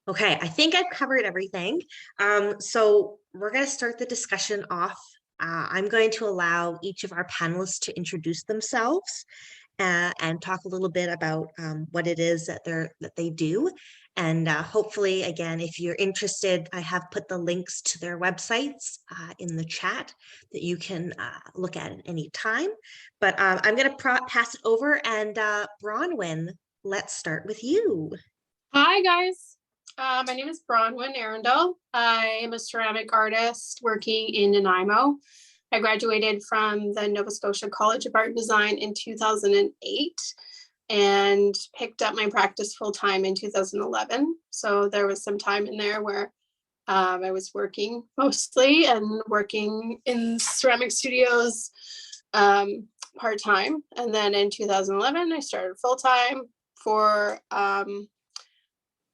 Okay, I think I've covered everything. So we're going to start the discussion off. I'm going to allow each of our panelists to introduce themselves and talk a little bit about what it is that they do. And hopefully, again, if you're interested, I have put the links to their websites in the chat that you can look at any time. But I'm going to pass it over, and Bronwyn, let's start with you. Hi, guys. My name is Bronwyn Arundel. I am a ceramic artist working in Nanaimo. I graduated from the Nova Scotia College of Art and Design in 2008 and picked up my practice full-time in 2011. So there was some time in there where I was working mostly and working in ceramic studios part-time. And then in 2011, I started full-time for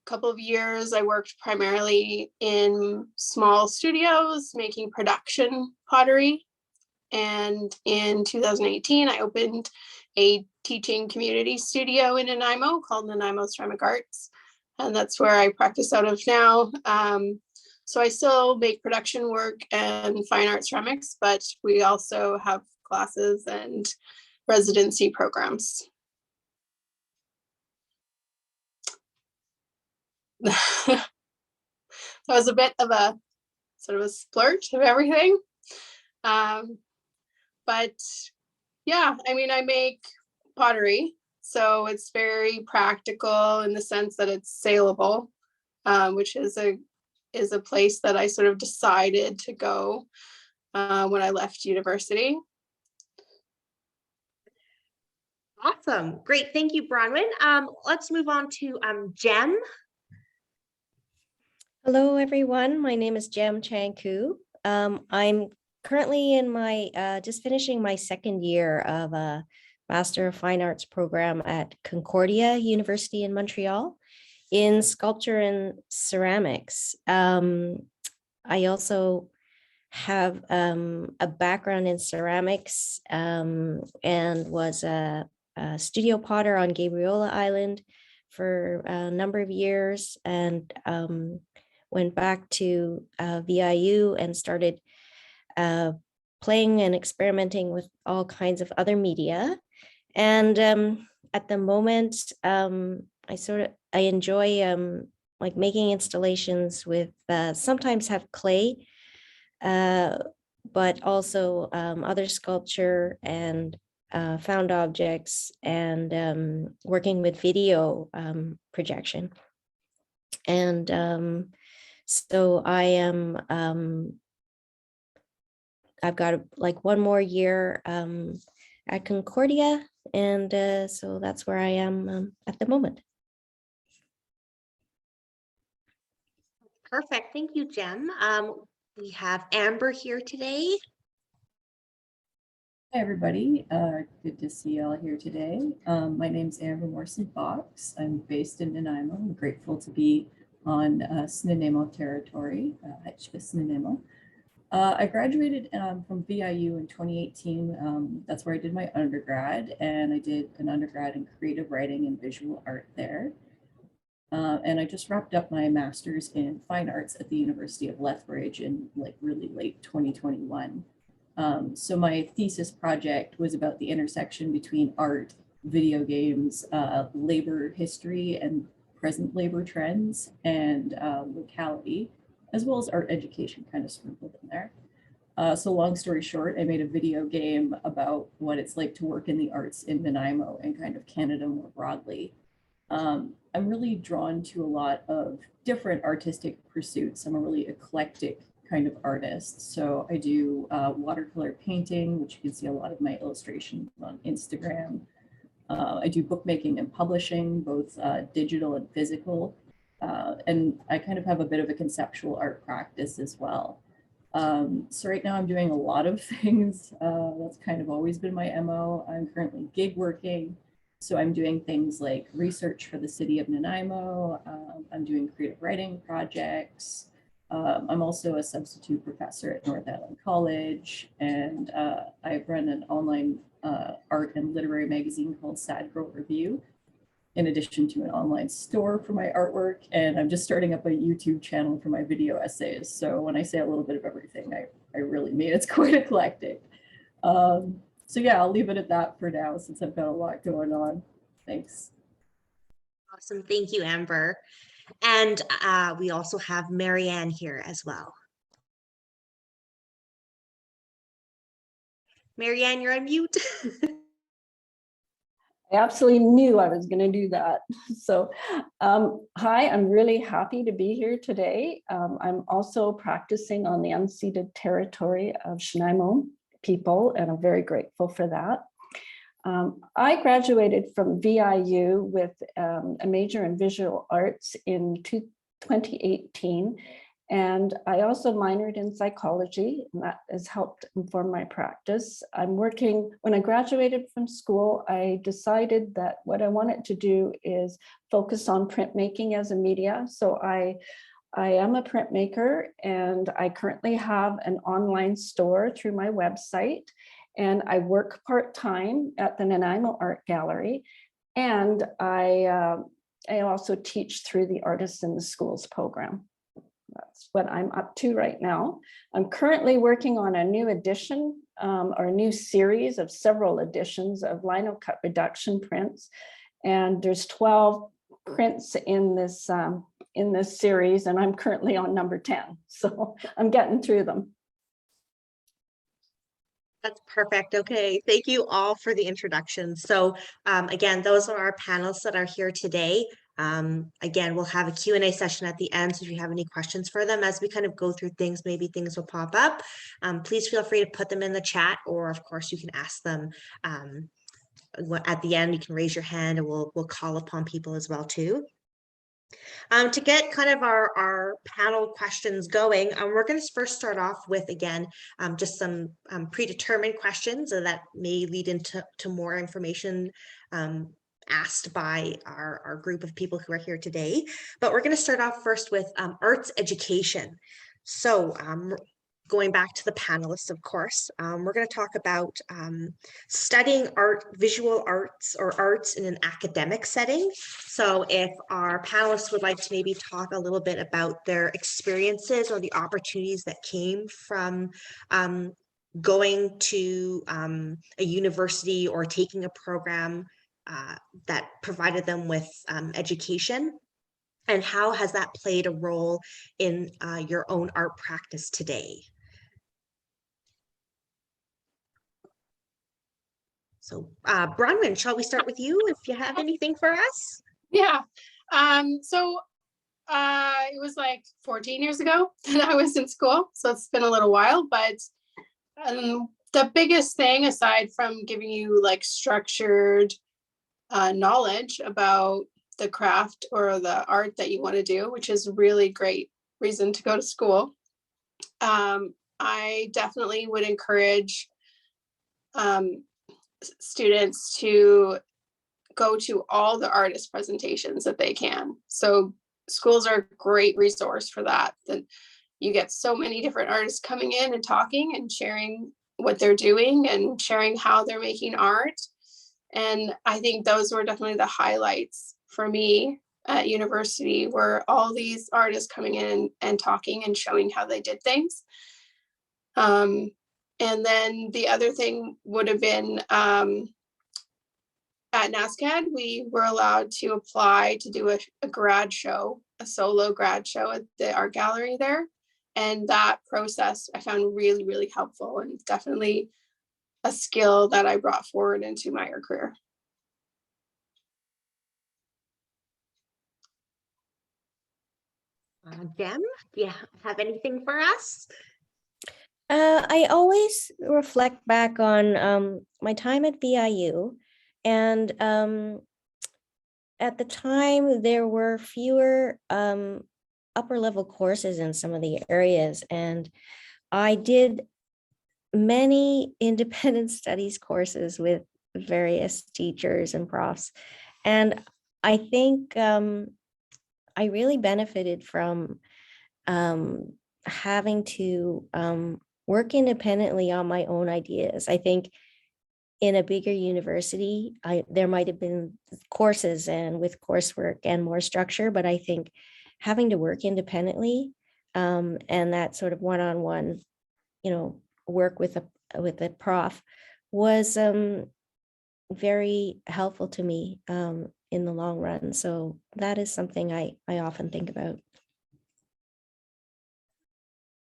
couple of years. I worked primarily in small studios making production pottery. And in 2018, I opened a teaching community studio in Nanaimo called Nanaimo Ceramic Arts. And that's where I practice out of now. So I still make production work and fine art ceramics, but we also have classes and residency programs. That was a bit of a sort of a splurge of everything. But yeah, I mean, I make pottery, so it's very practical in the sense that it's saleable, which is a place that I sort of decided to go when I left university. Awesome. Great. Thank you, Bronwyn. Let's move on to Jem. Hello, everyone. My name is Jem Chang-Koo. I'm currently in my just finishing my second year of a Master of Fine Arts program at Concordia University in Montreal in sculpture and ceramics. I also have a background in ceramics and was a studio potter on Gabriola Island for a number of years, and went back to VIU and started playing and experimenting with all kinds of other media. And at the moment, I enjoy like making installations with sometimes have clay, but also other sculpture and found objects, and working with video projection. And so I am, I've got like one more year at Concordia, and so that's where I am at the moment. Perfect. Thank you, Jem. We have Amber here today. Hi, everybody. Good to see you all here today. My name's Amber Morrison-Fox. I'm based in Nanaimo. I'm grateful to be on Snuneymuxw territory, Snuneymuxw. I graduated from VIU in 2018. That's where I did my undergrad, and I did an undergrad in creative writing and visual art there. And I just wrapped up my master's in fine arts at the University of Lethbridge in like really late 2021. So my thesis project was about the intersection between art, video games, labor history and present labor trends, and locality, as well as art education kind of sprinkled in there. So long story short, I made a video game about what it's like to work in the arts in Nanaimo and kind of Canada more broadly. I'm really drawn to a lot of different artistic pursuits. I'm a really eclectic kind of artist. So I do watercolor painting, which you can see a lot of my illustrations on Instagram. I do bookmaking and publishing, both digital and physical. And I kind of have a bit of a conceptual art practice as well. So right now I'm doing a lot of things. That's kind of always been my MO. I'm currently gig working. So I'm doing things like research for the city of Nanaimo. I'm doing creative writing projects. I'm also a substitute professor at North Island College, and I run an online art and literary magazine called Sad Girl Review. in addition to an online store for my artwork. And I'm just starting up a YouTube channel for my video essays. So when I say a little bit of everything, I really mean it's quite eclectic. So yeah, I'll leave it at that for now since I've got a lot going on. Thanks. Awesome. Thank you, Amber. And we also have Marianne here as well. Marianne, you're on mute. I absolutely knew I was going to do that. So, hi, I'm really happy to be here today. I'm also practicing on the unceded territory of Nanaimo people, and I'm very grateful for that. I graduated from VIU with a major in visual arts in 2018. And I also minored in psychology, and that has helped inform my practice. When I graduated from school, I decided that what I wanted to do is focus on printmaking as a media. So I am a printmaker, and I currently have an online store through my website, and I work part-time at the Nanaimo Art Gallery. And I also teach through the Artists in the Schools program. That's what I'm up to right now. I'm currently working on a new edition or a new series of several editions of lino cut reduction prints. And there's 12 prints in this series, and I'm currently on number 10. So I'm getting through them. That's perfect. Okay. Thank you all for the introduction. So again, those are our panelists that are here today. Again, we'll have a Q&A session at the end. So if you have any questions for them as we kind of go through things, maybe things will pop up. Please feel free to put them in the chat, or of course you can ask them at the end. You can raise your hand and we'll call upon people as well too. To get kind of our panel questions going, we're going to first start off with, again, just some predetermined questions that may lead into more information asked by our group of people who are here today. But we're going to start off first with arts education. So going back to the panelists, of course, we're going to talk about studying visual arts or arts in an academic setting. So if our panelists would like to maybe talk a little bit about their experiences or the opportunities that came from going to a university or taking a program that provided them with education, and how has that played a role in your own art practice today? So Bronwyn, shall we start with you if you have anything for us? Yeah. So it was like 14 years ago that I was in school. So it's been a little while, but the biggest thing, aside from giving you like structured knowledge about the craft or the art that you want to do, which is a really great reason to go to school, I definitely would encourage students to go to all the artist presentations that they can. So schools are a great resource for that. Then you get so many different artists coming in and talking and sharing what they're doing and sharing how they're making art. And I think those were definitely the highlights for me at university, were all these artists coming in and talking and showing how they did things. And then the other thing would have been at NASCAD, we were allowed to apply to do a grad show, a solo grad show at the art gallery there. And that process I found really, really helpful, and definitely a skill that I brought forward into my art career. Jem, do you have anything for us? I always reflect back on my time at VIU, and at the time there were fewer upper level courses in some of the areas, and I did many independent studies courses with various teachers and profs, and I think I really benefited from having to work independently on my own ideas. I think in a bigger university, there might have been courses and with coursework and more structure, but I think having to work independently and that sort of one-on-one, work with a prof was very helpful to me in the long run. So that is something I often think about.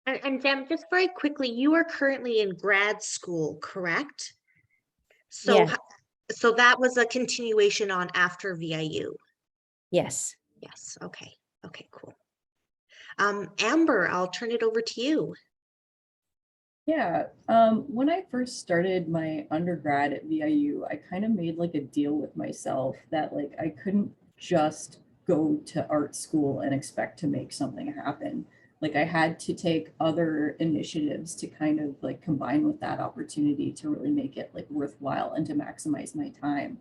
And Jem, just very quickly, you are currently in grad school, correct? So, Yeah. so that was a continuation on after VIU. Yes. Yes. Okay. Okay, cool. Amber, I'll turn it over to you. Yeah, when I first started my undergrad at VIU, I kind of made like a deal with myself that like I couldn't just go to art school and expect to make something happen. Like I had to take other initiatives to kind of like combine with that opportunity to really make it like worthwhile and to maximize my time.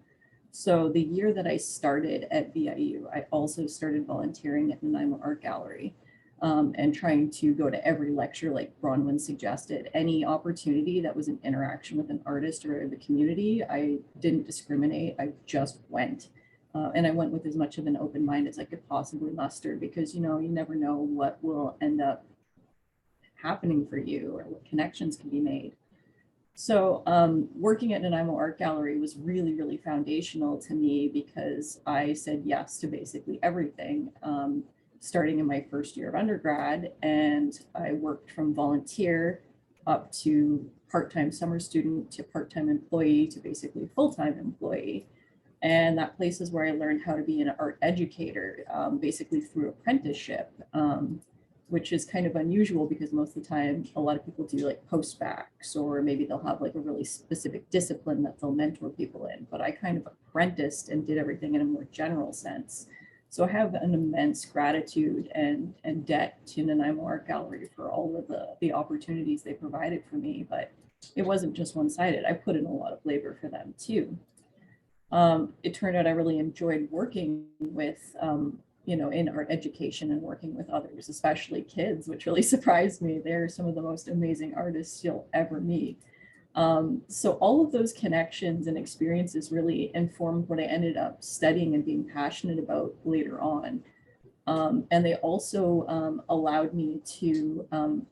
So the year that I started at VIU, I also started volunteering at Nanaimo Art Gallery. And trying to go to every lecture, like Bronwyn suggested, any opportunity that was an interaction with an artist or the community, I didn't discriminate, I just went. And I went with as much of an open mind as I could possibly muster, because you never know what will end up happening for you or what connections can be made. So working at Nanaimo Art Gallery was really, really foundational to me because I said yes to basically everything. Starting in my first year of undergrad, and I worked from volunteer up to part-time summer student to part-time employee to basically full-time employee. And that place is where I learned how to be an art educator, basically through apprenticeship, which is kind of unusual because most of the time a lot of people do like postbacks, or maybe they'll have like a really specific discipline that they'll mentor people in. But I kind of apprenticed and did everything in a more general sense. So I have an immense gratitude and debt to Nanaimo Art Gallery for all of the opportunities they provided for me, but it wasn't just one-sided. I put in a lot of labor for them too. It turned out I really enjoyed working with, in art education and working with others, especially kids, which really surprised me. They're some of the most amazing artists you'll ever meet. So all of those connections and experiences really informed what I ended up studying and being passionate about later on. And they also allowed me to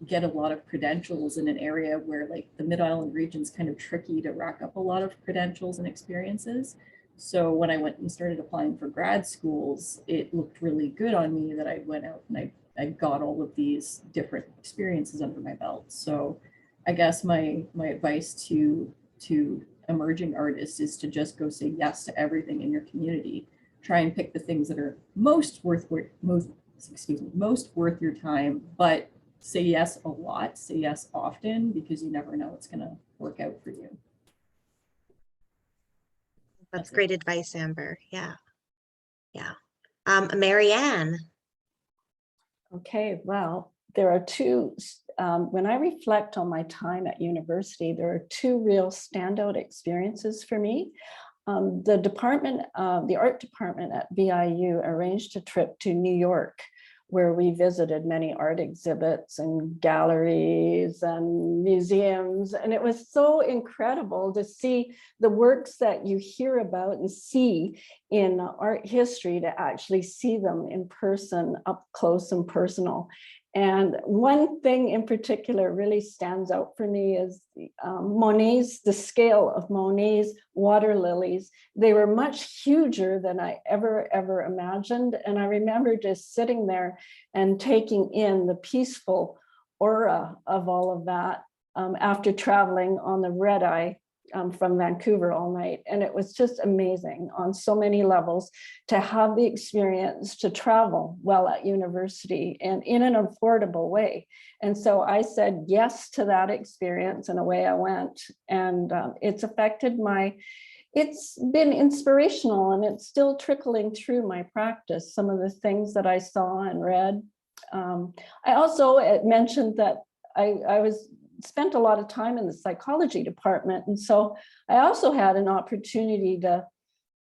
get a lot of credentials in an area where like the Mid-Island region's kind of tricky to rack up a lot of credentials and experiences. So when I went and started applying for grad schools, it looked really good on me that I went out and I got all of these different experiences under my belt. So I guess my advice to emerging artists is to just go say yes to everything in your community. Try and pick the things that are most worth your time, but say yes a lot, say yes often, because you never know what's going to work out for you. That's great advice, Amber. Yeah. Yeah. Marianne. Okay, well, there are two, when I reflect on my time at university, there are two real standout experiences for me. The art department at VIU arranged a trip to New York, where we visited many art exhibits and galleries and museums. And it was so incredible to see the works that you hear about and see in art history, to actually see them in person, up close and personal. And one thing in particular really stands out for me is the scale of Monet's water lilies. They were much huger than I ever imagined. And I remember just sitting there and taking in the peaceful aura of all of that after traveling on the red eye from Vancouver all night. And it was just amazing on so many levels to have the experience to travel while at university and in an affordable way. And so I said yes to that experience, and away I went. And it's affected it's been inspirational, and it's still trickling through my practice, some of the things that I saw and read. I also mentioned that I spent a lot of time in the psychology department. And so I also had an opportunity to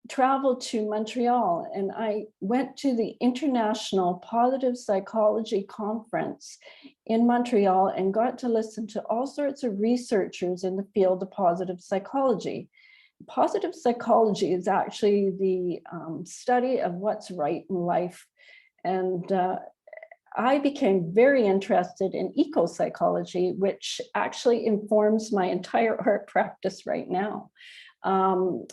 travel to Montreal, and I went to the International Positive Psychology Conference in Montreal and got to listen to all sorts of researchers in the field of positive psychology. positive psychology is actually the study of what's right in life. And I became very interested in eco-psychology, which actually informs my entire art practice right now.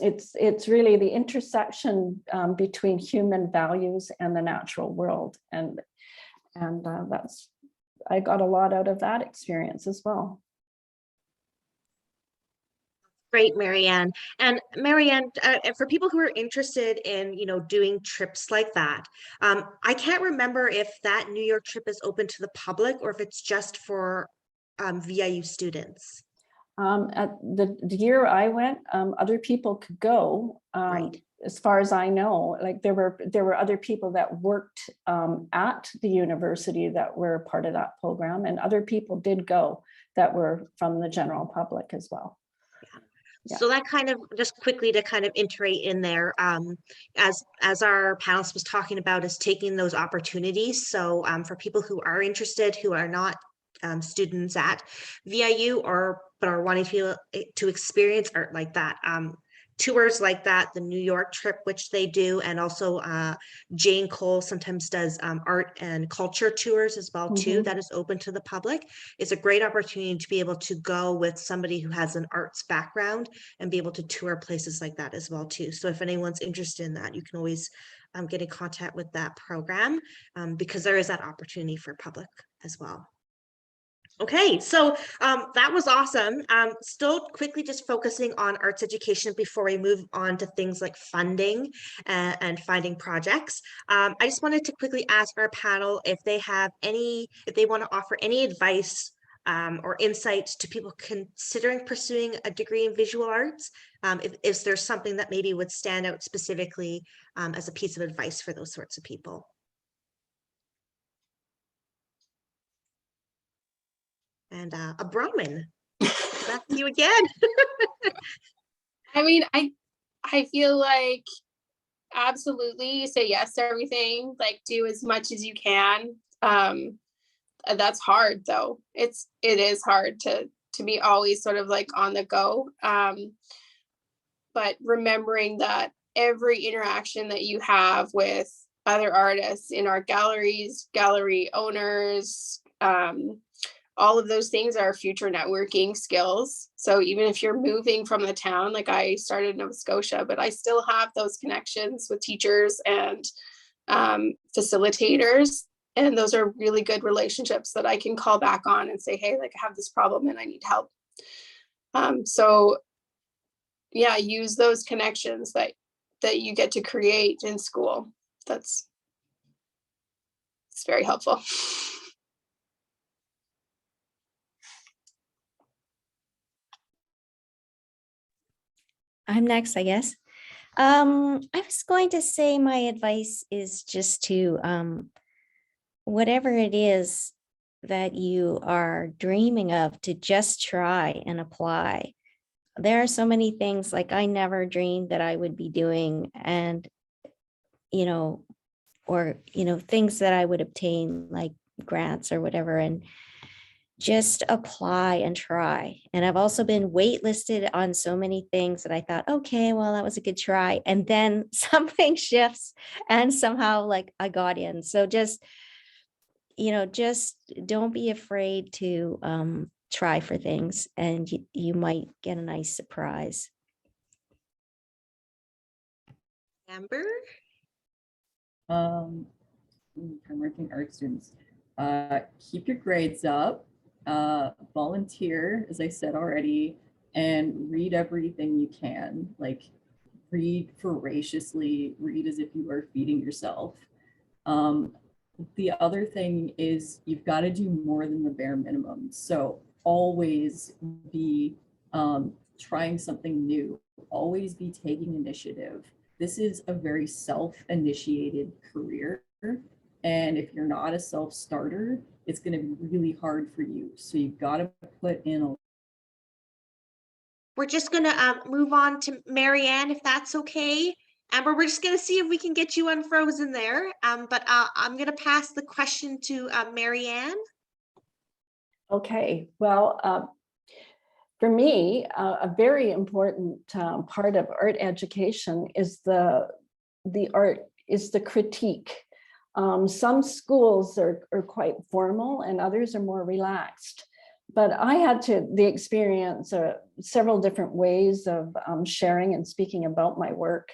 It's really the intersection between human values and the natural world. And I got a lot out of that experience as well. Great, Marianne. And Marianne, for people who are interested in, doing trips like that, I can't remember if that New York trip is open to the public or if it's just for VIU students. At the year I went, other people could go. Right. As far as I know, like there were other people that worked at the university that were part of that program, and other people did go that were from the general public as well. Yeah. So that kind of just quickly to kind of iterate in there, as our panelist was talking about, is taking those opportunities. So for people who are interested, who are not students at VIU but are wanting to experience art like that, tours like that, the New York trip, which they do, and also Jane Cole sometimes does art and culture tours as well too. That is open to the public. It's a great opportunity to be able to go with somebody who has an arts background and be able to tour places like that as well too. So if anyone's interested in that, you can always get in contact with that program, because there is that opportunity for public as well. Okay, so that was awesome. Still quickly just focusing on arts education before we move on to things like funding and finding projects. I just wanted to quickly ask our panel if they want to offer any advice or insights to people considering pursuing a degree in visual arts. If there's something that maybe would stand out specifically as a piece of advice for those sorts of people. And a Brahmin, back to you again. I mean, I feel like absolutely say yes to everything, like do as much as you can. That's hard though. It is hard to be always sort of like on the go. But remembering that every interaction that you have with other artists in art galleries, gallery owners, all of those things are future networking skills. So even if you're moving from the town, like I started in Nova Scotia, but I still have those connections with teachers and facilitators. And those are really good relationships that I can call back on and say, hey, like I have this problem and I need help. So yeah, use those connections that you get to create in school. It's very helpful. I'm next, I guess. I was going to say my advice is just to, whatever it is that you are dreaming of, to just try and apply. There are so many things like I never dreamed that I would be doing, and, things that I would obtain like grants or whatever, and just apply and try. And I've also been waitlisted on so many things that I thought, okay, well, that was a good try. And then something shifts and somehow like I got in. So just don't be afraid to try for things, and you might get a nice surprise. Amber? Working art students, keep your grades up. Volunteer, as I said already, and read everything you can. Like, read voraciously, read as if you were feeding yourself. The other thing is you've got to do more than the bare minimum. So always be trying something new, always be taking initiative. This is a very self-initiated career. And if you're not a self-starter, it's going to be really hard for you. So you've got to put in a. We're just going to move on to Marianne, if that's okay. Amber, we're just going to see if we can get you unfrozen there. But I'm going to pass the question to Marianne. Okay, well, For me, a very important part of art education is the critique. Some schools are quite formal and others are more relaxed. But I had the experience several different ways of sharing and speaking about my work.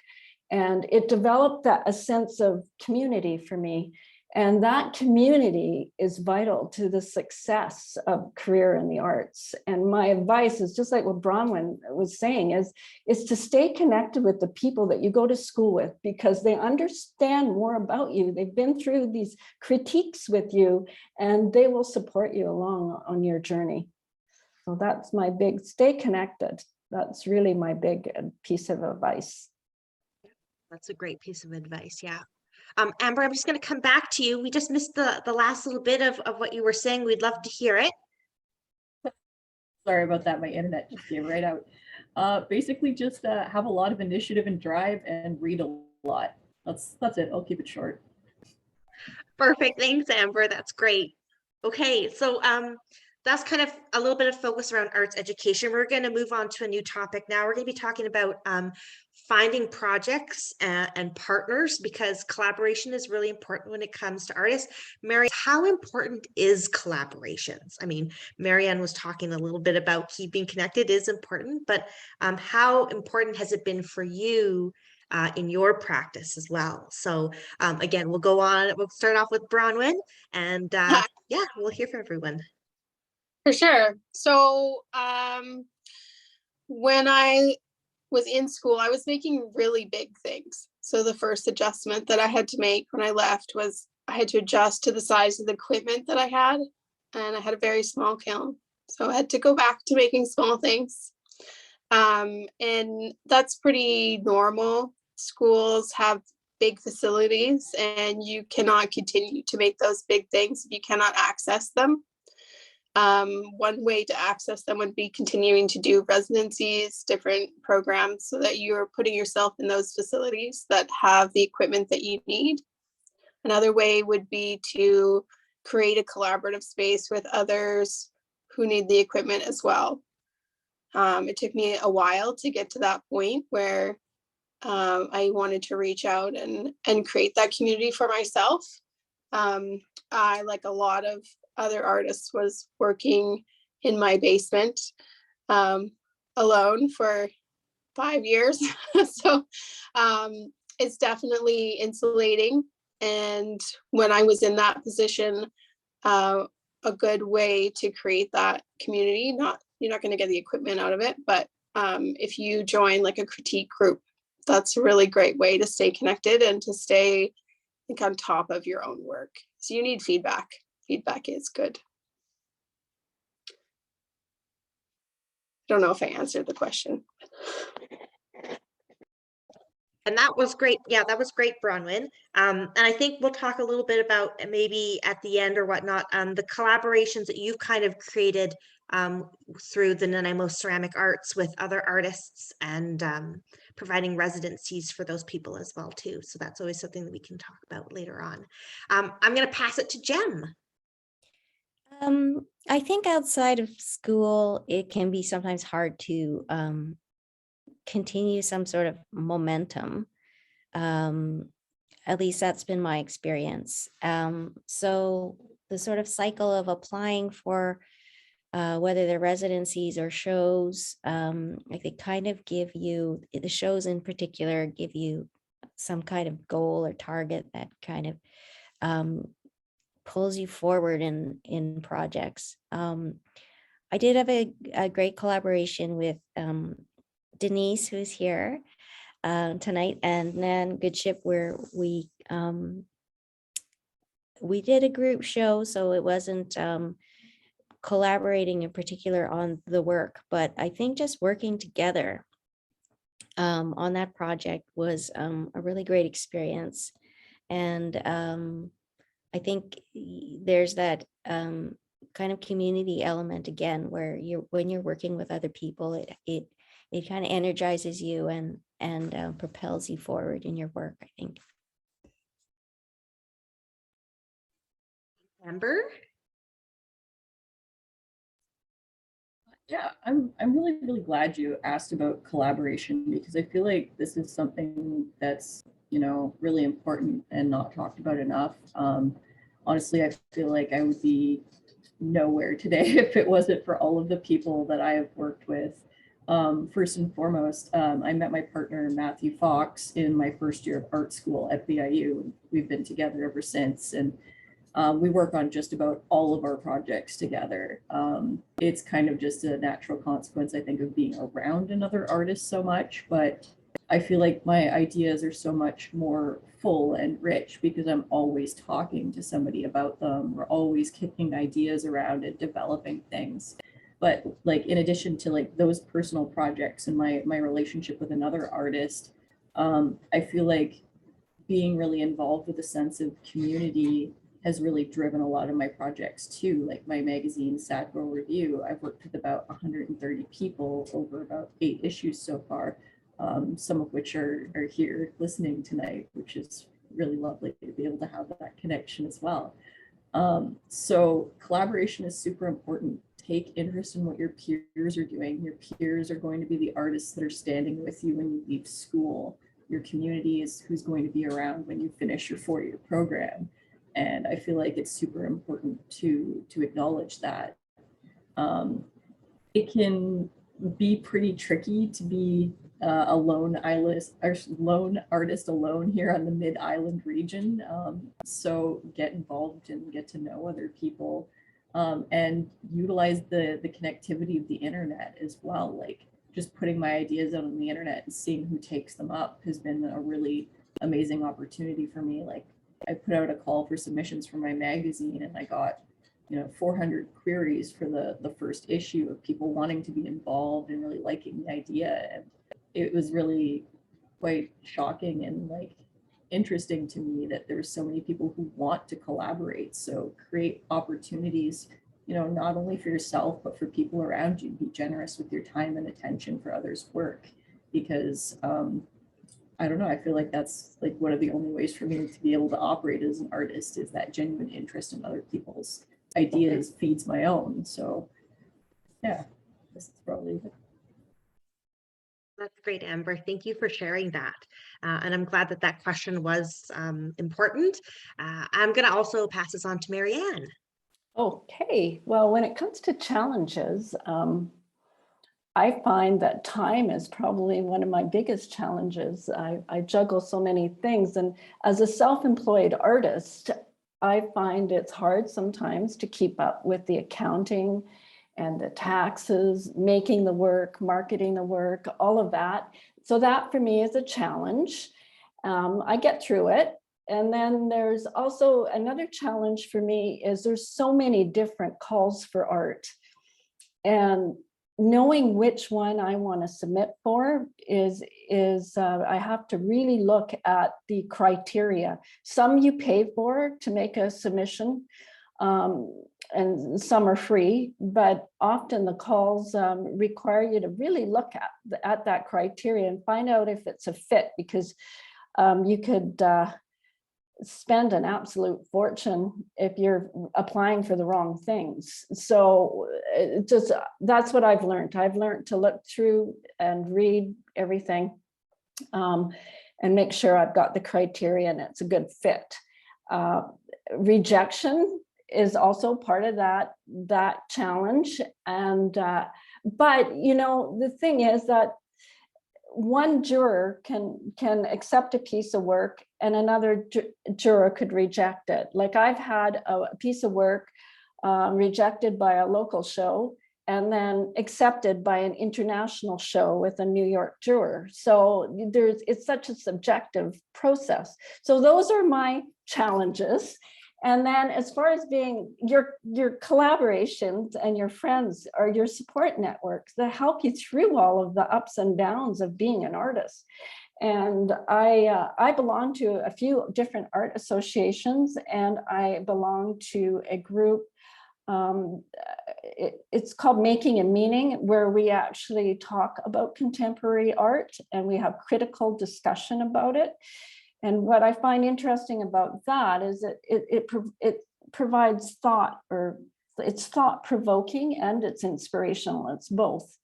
And it developed a sense of community for me. And that community is vital to the success of career in the arts. And my advice is just like what Bronwyn was saying, is to stay connected with the people that you go to school with, because they understand more about you. They've been through these critiques with you, and they will support you along on your journey. So that's my stay connected. That's really my big piece of advice. That's a great piece of advice. Yeah. Amber, I'm just going to come back to you. We just missed the last little bit of what you were saying. We'd love to hear it. Sorry about that. My internet just gave right out. Basically, just have a lot of initiative and drive and read a lot. That's it. I'll keep it short. Perfect. Thanks, Amber. That's great. Okay, so that's kind of a little bit of focus around arts education. We're going to move on to a new topic now. We're going to be talking about finding projects and partners, because collaboration is really important when it comes to artists. Mary, how important is collaborations? I mean, Marianne was talking a little bit about keeping connected is important, but how important has it been for you in your practice as well? So again, we'll start off with Bronwyn, and yeah, we'll hear from everyone. For sure. So when I was in school, I was making really big things. So the first adjustment that I had to make when I left was I had to adjust to the size of the equipment that I had. And I had a very small kiln. So I had to go back to making small things. And that's pretty normal. Schools have big facilities, and you cannot continue to make those big things if you cannot access them. One way to access them would be continuing to do residencies, different programs, so that you're putting yourself in those facilities that have the equipment that you need. Another way would be to create a collaborative space with others who need the equipment as well. It took me a while to get to that point where I wanted to reach out and create that community for myself. I, like a lot of other artists, was working in my basement alone for 5 years. So it's definitely insulating. And when I was in that position, a good way to create that community, you're not going to get the equipment out of it, but if you join like a critique group, that's a really great way to stay connected and to stay on top of your own work. So you need feedback. Feedback is good. I don't know if I answered the question. And that was great. Yeah, that was great, Bronwyn. And I think we'll talk a little bit about maybe at the end or whatnot, the collaborations that you've kind of created through the Nanaimo Ceramic Arts with other artists, and providing residencies for those people as well too. So that's always something that we can talk about later on. I'm going to pass it to Jem. I think outside of school, it can be sometimes hard to continue some sort of momentum. At least that's been my experience. So the sort of cycle of applying for whether they're residencies or shows, like they kind of give you, the shows in particular give you some kind of goal or target that kind of pulls you forward in projects. I did have a great collaboration with Denise, who's here tonight, and Nan Goodship, where we did a group show, so it wasn't collaborating in particular on the work, but I think just working together on that project was a really great experience. And I think there's that kind of community element again, where when you're working with other people, it kind of energizes you and propels you forward in your work, I think. Amber? Yeah, I'm really glad you asked about collaboration, because I feel like this is something that's, really important and not talked about enough. Honestly, I feel like I would be nowhere today if it wasn't for all of the people that I have worked with. First and foremost, I met my partner Matthew Fox in my first year of art school at BIU. We've been together ever since, and we work on just about all of our projects together. It's kind of just a natural consequence, I think, of being around another artist so much, but I feel like my ideas are so much more full and rich because I'm always talking to somebody about them. We're always kicking ideas around and developing things. But like, in addition to like those personal projects and my relationship with another artist, I feel like being really involved with a sense of community has really driven a lot of my projects too. Like my magazine, Sad Girl Review, I've worked with about 130 people over about 8 issues so far, some of which are here listening tonight, which is really lovely to be able to have that connection as well. So collaboration is super important. Take interest in what your peers are doing. Your peers are going to be the artists that are standing with you when you leave school. Your community is who's going to be around when you finish your 4-year program. And I feel like it's super important to acknowledge that. It can be pretty tricky to be a lone artist alone here on the Mid-Island region. So get involved and get to know other people, and utilize the connectivity of the internet as well. Like just putting my ideas out on the internet and seeing who takes them up has been a really amazing opportunity for me. Like I put out a call for submissions for my magazine and I got 400 queries for the first issue of people wanting to be involved and really liking the idea. And it was really quite shocking and like interesting to me that there's so many people who want to collaborate. So create opportunities, not only for yourself, but for people around you. Be generous with your time and attention for others' work, because I don't know, I feel like that's like one of the only ways for me to be able to operate as an artist, is that genuine interest in other people's ideas feeds my own. So yeah, this is probably it. That's great, Amber. Thank you for sharing that. And I'm glad that that question was important. I'm going to also pass this on to Marianne. Okay, well, when it comes to challenges, I find that time is probably one of my biggest challenges. I juggle so many things, and as a self-employed artist, I find it's hard sometimes to keep up with the accounting and the taxes, making the work, marketing the work, all of that. So that for me is a challenge. I get through it. And then there's also another challenge for me is there's so many different calls for art. And knowing which one I want to submit for is I have to really look at the criteria. Some you pay for to make a submission, and some are free, but often the calls require you to really look at that criteria and find out if it's a fit, because you could spend an absolute fortune if you're applying for the wrong things. So that's what I've learned. I've learned to look through and read everything, and make sure I've got the criteria and it's a good fit. Rejection is also part of that challenge. And but the thing is that one juror can accept a piece of work and another juror could reject it. Like I've had a piece of work rejected by a local show and then accepted by an international show with a New York juror. So it's such a subjective process. So those are my challenges. And then as far as being your collaborations and your friends are your support networks that help you through all of the ups and downs of being an artist. And I belong to a few different art associations, and I belong to a group, it's called Making a Meaning, where we actually talk about contemporary art and we have critical discussion about it. And what I find interesting about that is that it provides thought or it's thought-provoking and it's inspirational. It's both.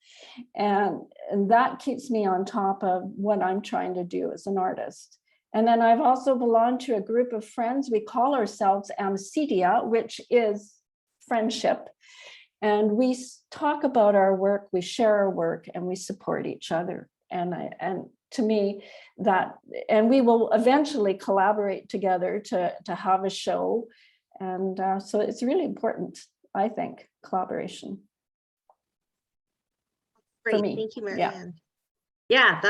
And that keeps me on top of what I'm trying to do as an artist. And then I've also belonged to a group of friends. We call ourselves Amicitia, which is friendship. And we talk about our work, we share our work, and we support each other. And to me, that, and we will eventually collaborate together to have a show. And so it's really important, I think, collaboration. For Great, me. thank you, Yeah. Marianne. Yeah,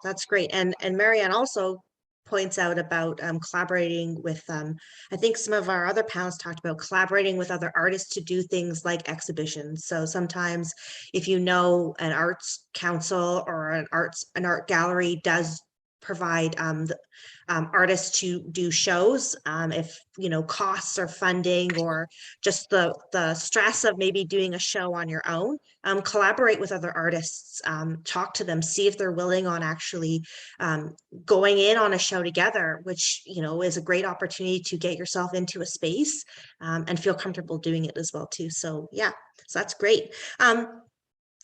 that's great. And Marianne also points out about collaborating with, I think some of our other panelists talked about collaborating with other artists to do things like exhibitions. So sometimes if you know an arts council or an art gallery does provide artists to do shows, if you know costs or funding or just the stress of maybe doing a show on your own, collaborate with other artists, talk to them, see if they're willing on actually going in on a show together, which you know is a great opportunity to get yourself into a space and feel comfortable doing it as well too. So yeah, so that's great.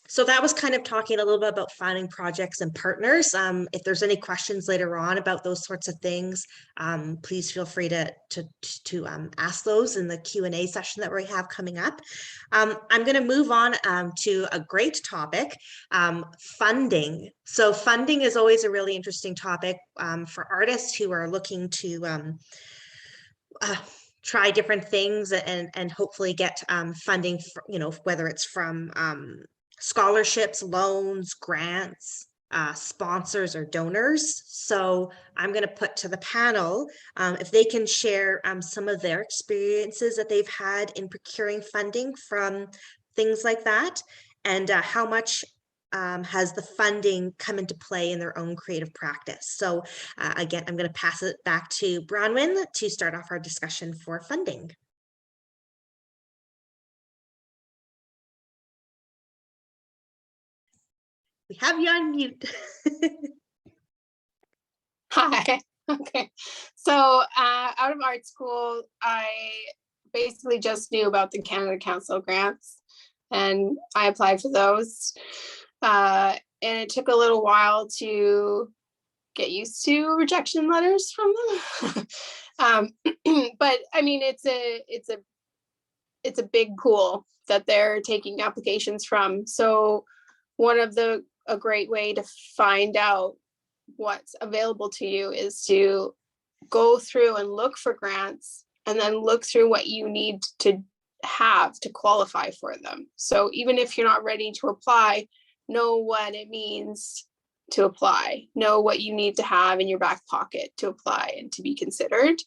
So that was kind of talking a little bit about finding projects and partners. If there's any questions later on about those sorts of things, please feel free to ask those in the Q&A session that we have coming up. I'm going to move on to a great topic, funding. So funding is always a really interesting topic for artists who are looking to try different things and hopefully get funding for, you know, whether it's from scholarships, loans, grants, sponsors, or donors. So I'm going to put to the panel if they can share some of their experiences that they've had in procuring funding from things like that, and how much has the funding come into play in their own creative practice. So again, I'm going to pass it back to Bronwyn to start off our discussion for funding. We have you on mute. Hi. Okay. So out of art school, I basically just knew about the Canada Council grants and I applied for those. And it took a little while to get used to rejection letters from them. But I mean, it's a big pool that they're taking applications from. So a great way to find out what's available to you is to go through and look for grants and then look through what you need to have to qualify for them. So even if you're not ready to apply, know what it means to apply, know what you need to have in your back pocket to apply and to be considered.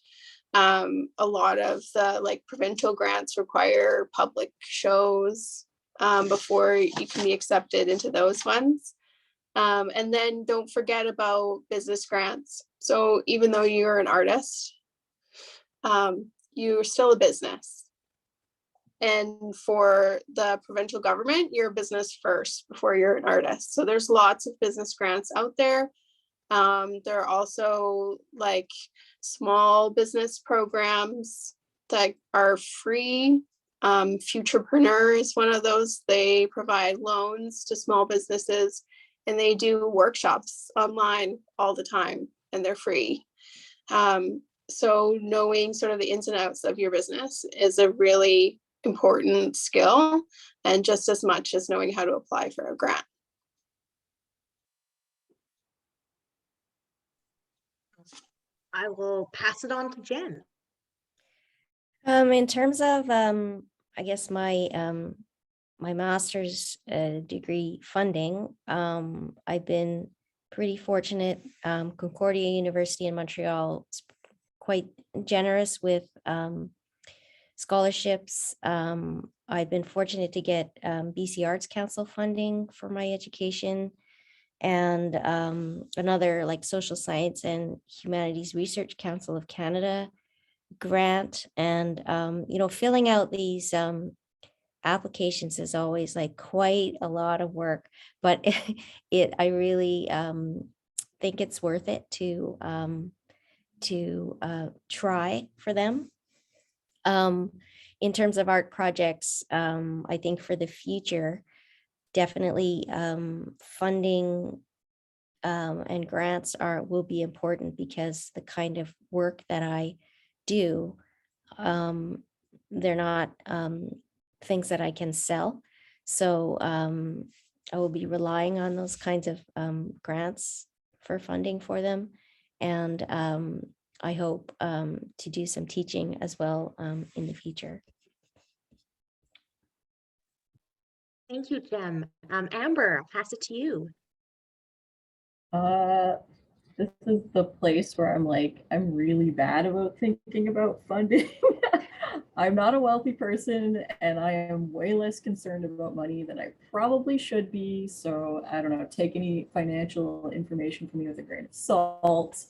A lot of the like provincial grants require public shows before you can be accepted into those ones. And then don't forget about business grants. So even though you're an artist, you're still a business. And for the provincial government, you're a business first before you're an artist. So there's lots of business grants out there. There are also like small business programs that are free. Futurepreneur is one of those. They provide loans to small businesses and they do workshops online all the time and they're free. So knowing sort of the ins and outs of your business is a really important skill, and just as much as knowing how to apply for a grant. I will pass it on to Jen. In terms of, I guess my my master's degree funding, I've been pretty fortunate. Concordia University in Montreal is quite generous with scholarships. I've been fortunate to get BC Arts Council funding for my education, and another like Social Science and Humanities Research Council of Canada grant. And you know, filling out these applications is always like quite a lot of work, but I really think it's worth it to try for them. in terms of art projects, I think for the future, definitely funding and grants will be important, because the kind of work that I do, they're not things that I can sell. So I will be relying on those kinds of grants for funding for them. And I hope to do some teaching as well in the future. Thank you, Jem. Amber, I'll pass it to you. This is the place where I'm like, I'm really bad about thinking about funding. I'm not a wealthy person, and I am way less concerned about money than I probably should be. So I don't know, take any financial information from me with a grain of salt.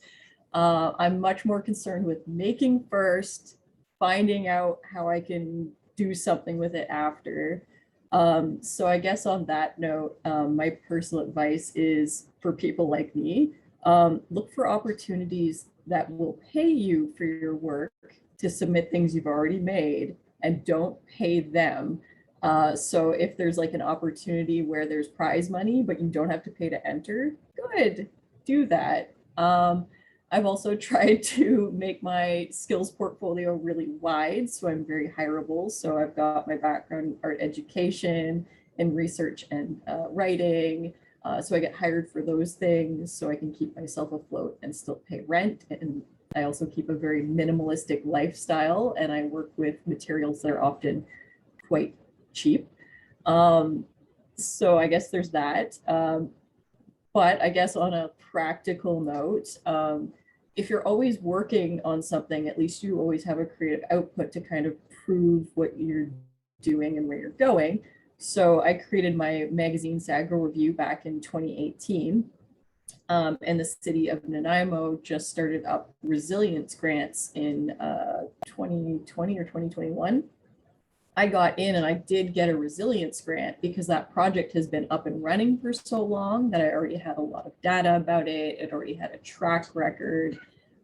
I'm much more concerned with making first, finding out how I can do something with it after. So I guess on that note, my personal advice is for people like me, look for opportunities that will pay you for your work to submit things you've already made, and don't pay them. So if there's like an opportunity where there's prize money, but you don't have to pay to enter, good, do that. I've also tried to make my skills portfolio really wide, so I'm very hireable. So I've got my background in art education and research and writing. So I get hired for those things so I can keep myself afloat and still pay rent. And I also keep a very minimalistic lifestyle, and I work with materials that are often quite cheap. So I guess there's that. But I guess on a practical note, if you're always working on something, at least you always have a creative output to kind of prove what you're doing and where you're going. So I created my magazine Sagro Review back in 2018. And the city of Nanaimo just started up resilience grants in 2020 or 2021. I got in and I did get a resilience grant because that project has been up and running for so long that I already had a lot of data about it. It already had a track record.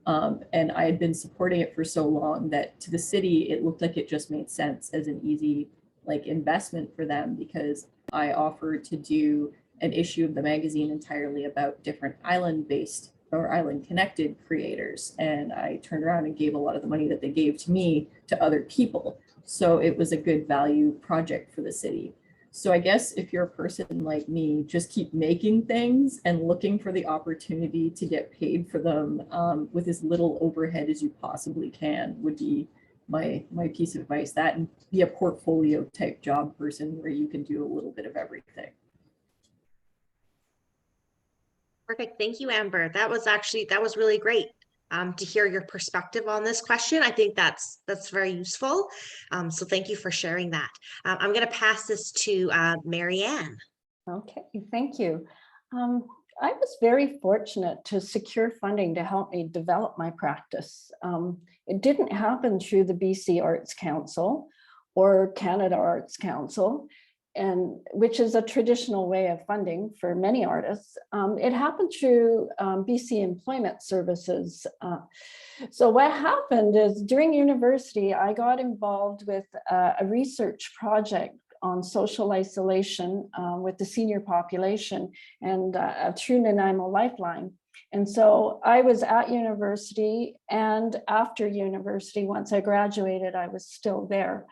And I had been supporting it for so long that to the city, it looked like it just made sense as an easy like investment for them, because I offered to do an issue of the magazine entirely about different island-based or island-connected creators. And I turned around and gave a lot of the money that they gave to me to other people. So it was a good value project for the city. So I guess if you're a person like me, just keep making things and looking for the opportunity to get paid for them with as little overhead as you possibly can would be my piece of advice. That, and be a portfolio type job person where you can do a little bit of everything. Perfect. Thank you, Amber. That was really great to hear your perspective on this question. I think that's very useful. So thank you for sharing that. I'm going to pass this to Marianne. Okay, thank you. I was very fortunate to secure funding to help me develop my practice. It didn't happen through the BC Arts Council or Canada Arts Council, and which is a traditional way of funding for many artists. It happened through BC Employment Services. So what happened is during university, I got involved with a research project on social isolation with the senior population and through Nanaimo Lifeline. And so I was at university, and after university, once I graduated, I was still there.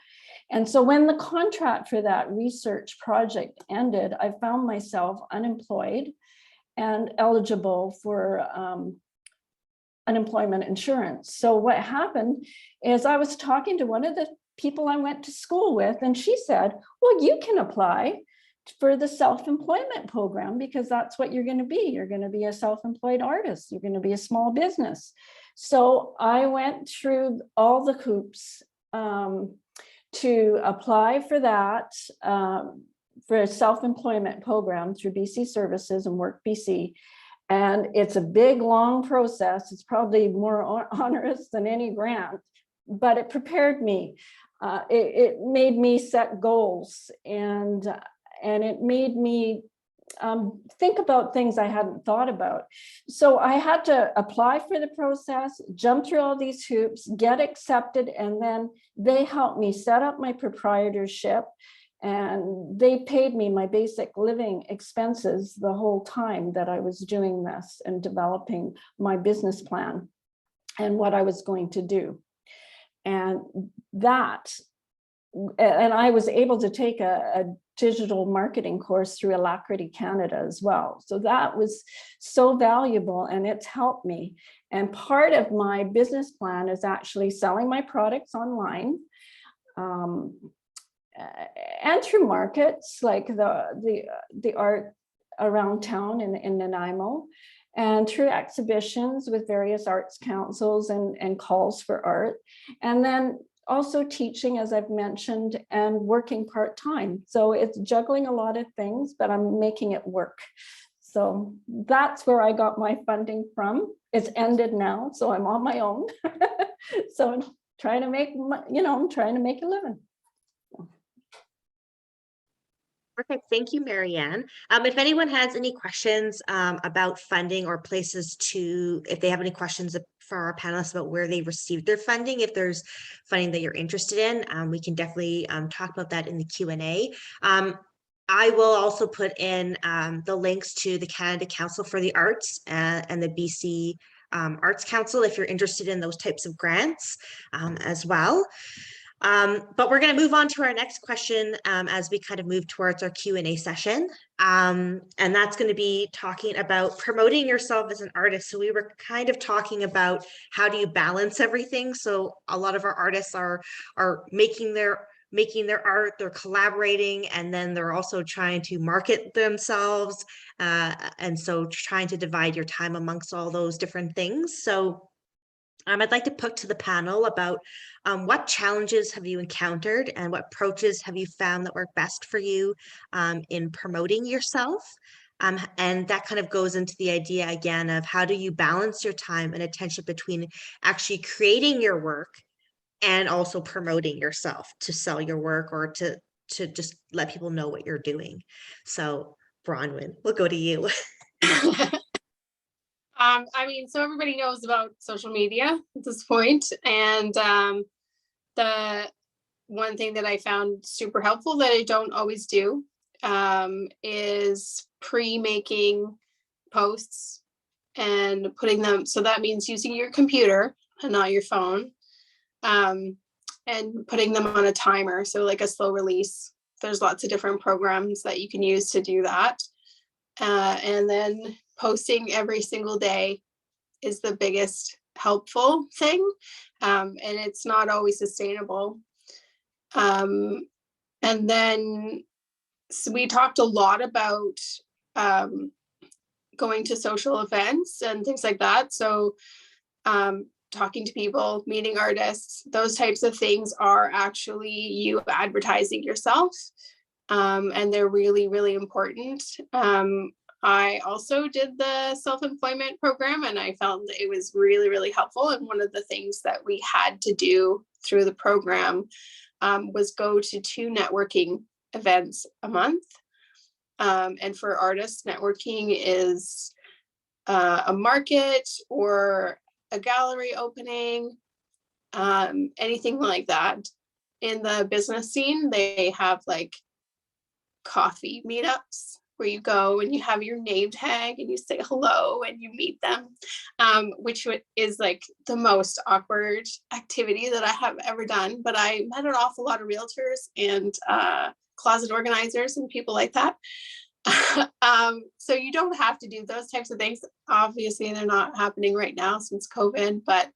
And so when the contract for that research project ended, I found myself unemployed and eligible for unemployment insurance. So what happened is I was talking to one of the people I went to school with, and she said, well, you can apply for the self-employment program because that's what you're going to be. You're going to be a self-employed artist. You're going to be a small business. So I went through all the hoops to apply for that, for a self-employment program through BC Services and Work BC. And it's a big, long process. It's probably more onerous than any grant, but it prepared me. It made me set goals, and it made me think about things I hadn't thought about. So I had to apply for the process, jump through all these hoops, get accepted, and then they helped me set up my proprietorship, and they paid me my basic living expenses the whole time that I was doing this and developing my business plan and what I was going to do. And I was able to take a digital marketing course through Alacrity Canada as well. So that was so valuable, and it's helped me. And part of my business plan is actually selling my products online, and through markets like the art around town in Nanaimo, and through exhibitions with various arts councils and calls for art. And then also teaching, as I've mentioned, and working part-time. So it's juggling a lot of things, but I'm making it work. So that's where I got my funding from. It's ended now, so I'm on my own. So I'm trying to make, I'm trying to make a living. Perfect. Thank you, Marianne. If anyone has any questions about funding or places if they have any questions for our panelists about where they received their funding, if there's funding that you're interested in, we can definitely talk about that in the Q&A. I will also put in the links to the Canada Council for the Arts and the BC Arts Council if you're interested in those types of grants as well. But we're going to move on to our next question as we kind of move towards our Q&A session. And that's going to be talking about promoting yourself as an artist. So we were kind of talking about how do you balance everything. So a lot of our artists are making their art, they're collaborating, and then they're also trying to market themselves. And so trying to divide your time amongst all those different things. So I'd like to put to the panel about what challenges have you encountered and what approaches have you found that work best for you in promoting yourself? And that kind of goes into the idea again of how do you balance your time and attention between actually creating your work and also promoting yourself to sell your work or to just let people know what you're doing. So Bronwyn, we'll go to you. I mean, so everybody knows about social media at this point, and the one thing that I found super helpful that I don't always do is pre-making posts and putting them, so that means using your computer and not your phone, and putting them on a timer, so like a slow release. There's lots of different programs that you can use to do that, and then posting every single day is the biggest helpful thing, and it's not always sustainable. And then so we talked a lot about going to social events and things like that. So talking to people, meeting artists, those types of things are actually you advertising yourself, and they're really, really important. I also did the self-employment program, and I found that it was really, really helpful. And one of the things that we had to do through the program was go to 2 networking events a month. And for artists, networking is a market or a gallery opening, anything like that. In the business scene, they have like coffee meetups where you go and you have your name tag and you say hello and you meet them, which is like the most awkward activity that I have ever done. But I met an awful lot of realtors and closet organizers and people like that. So you don't have to do those types of things. Obviously, they're not happening right now since COVID, but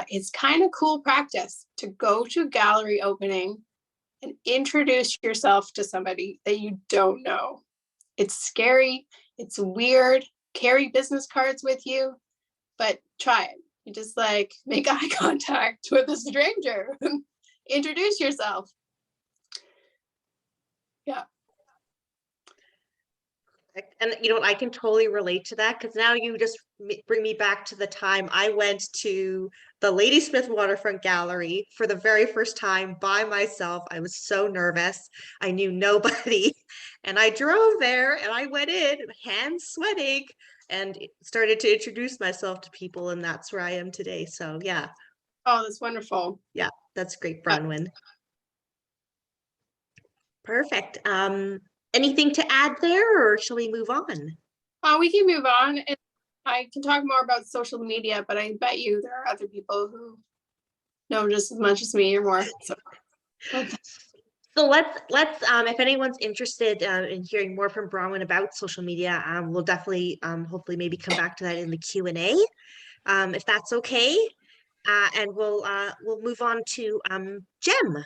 it's kind of cool practice to go to a gallery opening and introduce yourself to somebody that you don't know. It's scary, it's weird, carry business cards with you, but try it. You just like make eye contact with a stranger, introduce yourself. Yeah. And you know what, I can totally relate to that because now you just bring me back to the time I went to the Ladysmith Waterfront Gallery for the very first time by myself. I was so nervous. I knew nobody. And I drove there and I went in, hands sweating, and started to introduce myself to people. And that's where I am today. So yeah, Oh, that's wonderful. yeah, that's great, Yeah. Bronwyn. Perfect. Anything to add there, or shall we move on? We can move on. And I can talk more about social media, but I bet you there are other people who know just as much as me or more. So So let's if anyone's interested in hearing more from Bronwyn about social media, we'll definitely hopefully maybe come back to that in the Q&A, if that's okay. And we'll move on to Jem.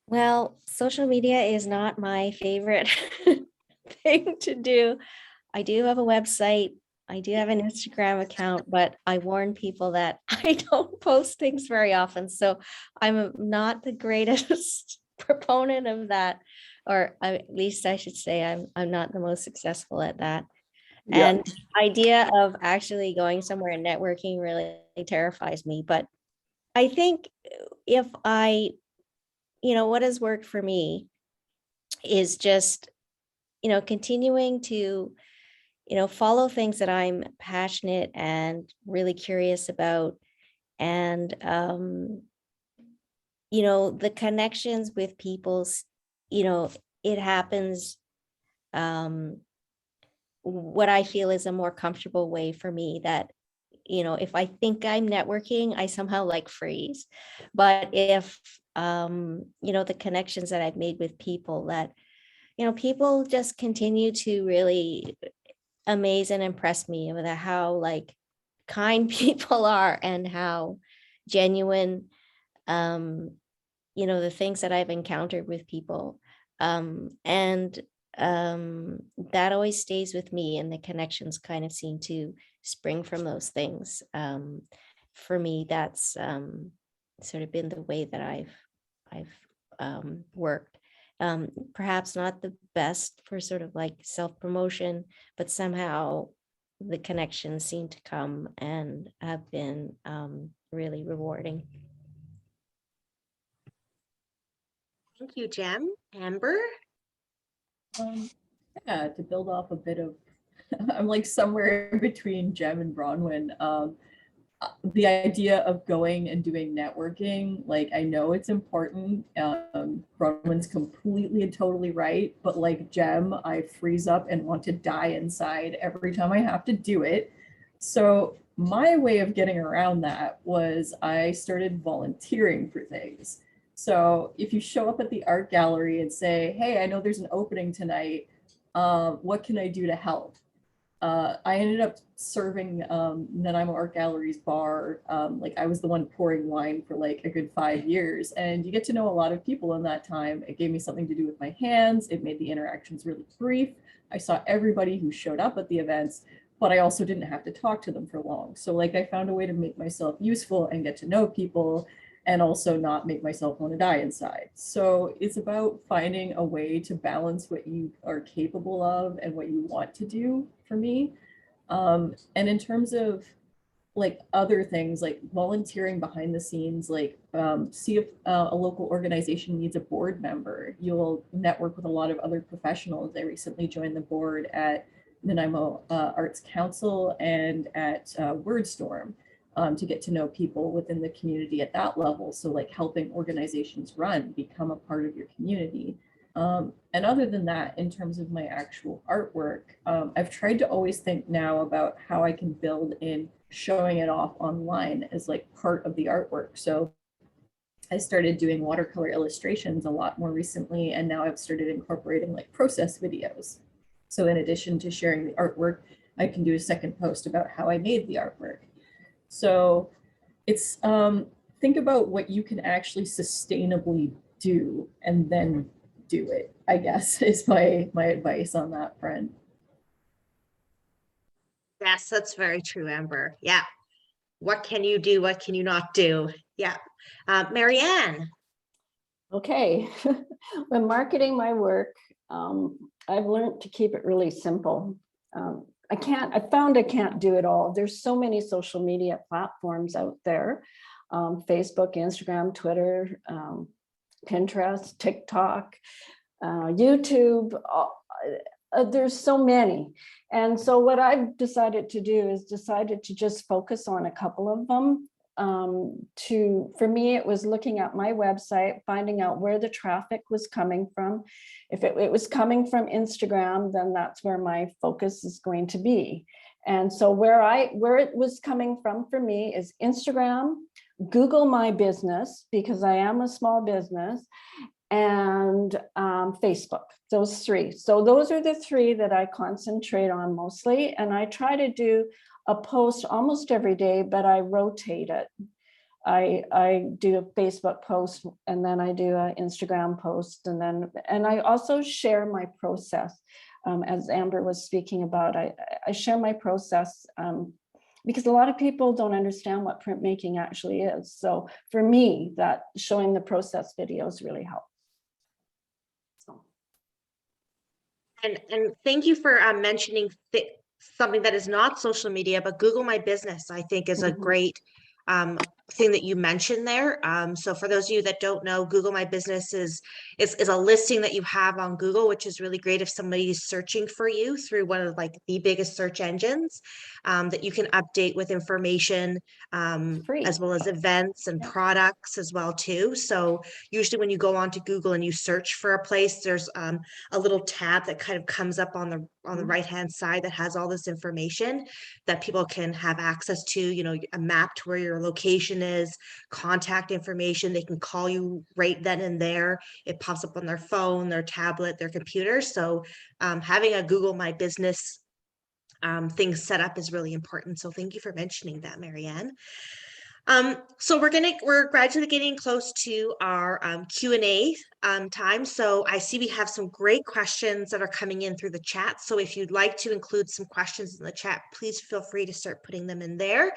Well, social media is not my favorite thing to do. I do have a website. I do have an Instagram account, but I warn people that I don't post things very often. So I'm not the greatest proponent of that, or at least I should say I'm not the most successful at that. Yeah. And idea of actually going somewhere and networking really terrifies me. But I think if what has worked for me is just, continuing to, follow things that I'm passionate and really curious about. And, the connections with people's, it happens, what I feel is a more comfortable way for me that, if I think I'm networking, I somehow like freeze. But if, the connections that I've made with people that, people just continue to really amaze and impress me with how like kind people are and how genuine, um, the things that I've encountered with people. And that always stays with me, and the connections kind of seem to spring from those things. For me, that's sort of been the way that I've worked. Perhaps not the best for sort of like self-promotion, but somehow the connections seem to come and have been really rewarding. Thank you, Jem. Amber. Yeah, to build off a bit of, I'm like somewhere between Jem and Bronwyn. The idea of going and doing networking, like I know it's important. Bronwyn's completely and totally right, but like Jem, I freeze up and want to die inside every time I have to do it. So my way of getting around that was I started volunteering for things. So if you show up at the art gallery and say, hey, I know there's an opening tonight, what can I do to help? I ended up serving Nanaimo Art Gallery's bar. Like I was the one pouring wine for like a good 5 years, and you get to know a lot of people in that time. It gave me something to do with my hands. It made the interactions really brief. I saw everybody who showed up at the events, but I also didn't have to talk to them for long. So like I found a way to make myself useful and get to know people, and also not make myself want to die inside. So it's about finding a way to balance what you are capable of and what you want to do for me. And in terms of like other things like volunteering behind the scenes, like see if a local organization needs a board member, you'll network with a lot of other professionals. I recently joined the board at Nanaimo Arts Council and at WordStorm. To get to know people within the community at that level. So like helping organizations run, become a part of your community. And other than that, in terms of my actual artwork, I've tried to always think now about how I can build in showing it off online as like part of the artwork. So I started doing watercolor illustrations a lot more recently, and now I've started incorporating like process videos. So in addition to sharing the artwork, I can do a second post about how I made the artwork. So it's think about what you can actually sustainably do and then do it, I guess, is my advice on that front. Yes, that's very true, Amber. Yeah. What can you do? What can you not do? Yeah. Marianne. Okay, when marketing my work, I've learned to keep it really simple. I found I can't do it all. There's so many social media platforms out there. Facebook, Instagram, Twitter, Pinterest, TikTok, YouTube, there's so many. And so what I've decided to do is decided to just focus on a couple of them. For me, it was looking at my website, finding out where the traffic was coming from. If it was coming from Instagram, then that's where my focus is going to be. And so where it was coming from for me is Instagram, Google My Business, because I am a small business, and Facebook, those three. So those are the three that I concentrate on mostly. And I try to do a post almost every day, but I rotate it. I do a Facebook post, and then I do an Instagram post, and I also share my process. As Amber was speaking about, I share my process because a lot of people don't understand what printmaking actually is. So for me, that showing the process videos really help. And thank you for mentioning something that is not social media, but Google My Business, I think, is a great thing that you mentioned there. So for those of you that don't know, Google My Business is a listing that you have on Google, which is really great if somebody is searching for you through one of like the biggest search engines, that you can update with information, as well as events and products as well too. So usually when you go onto Google and you search for a place, there's a little tab that kind of comes up on the right hand side that has all this information that people can have access to, you know, a map to where your location is, contact information. They can call you right then and there. It pops up on their phone, their tablet, their computer. So having a Google My Business thing set up is really important. So thank you for mentioning that, Marianne. So we're gradually getting close to our Q&A time. So I see we have some great questions that are coming in through the chat. So if you'd like to include some questions in the chat, please feel free to start putting them in there.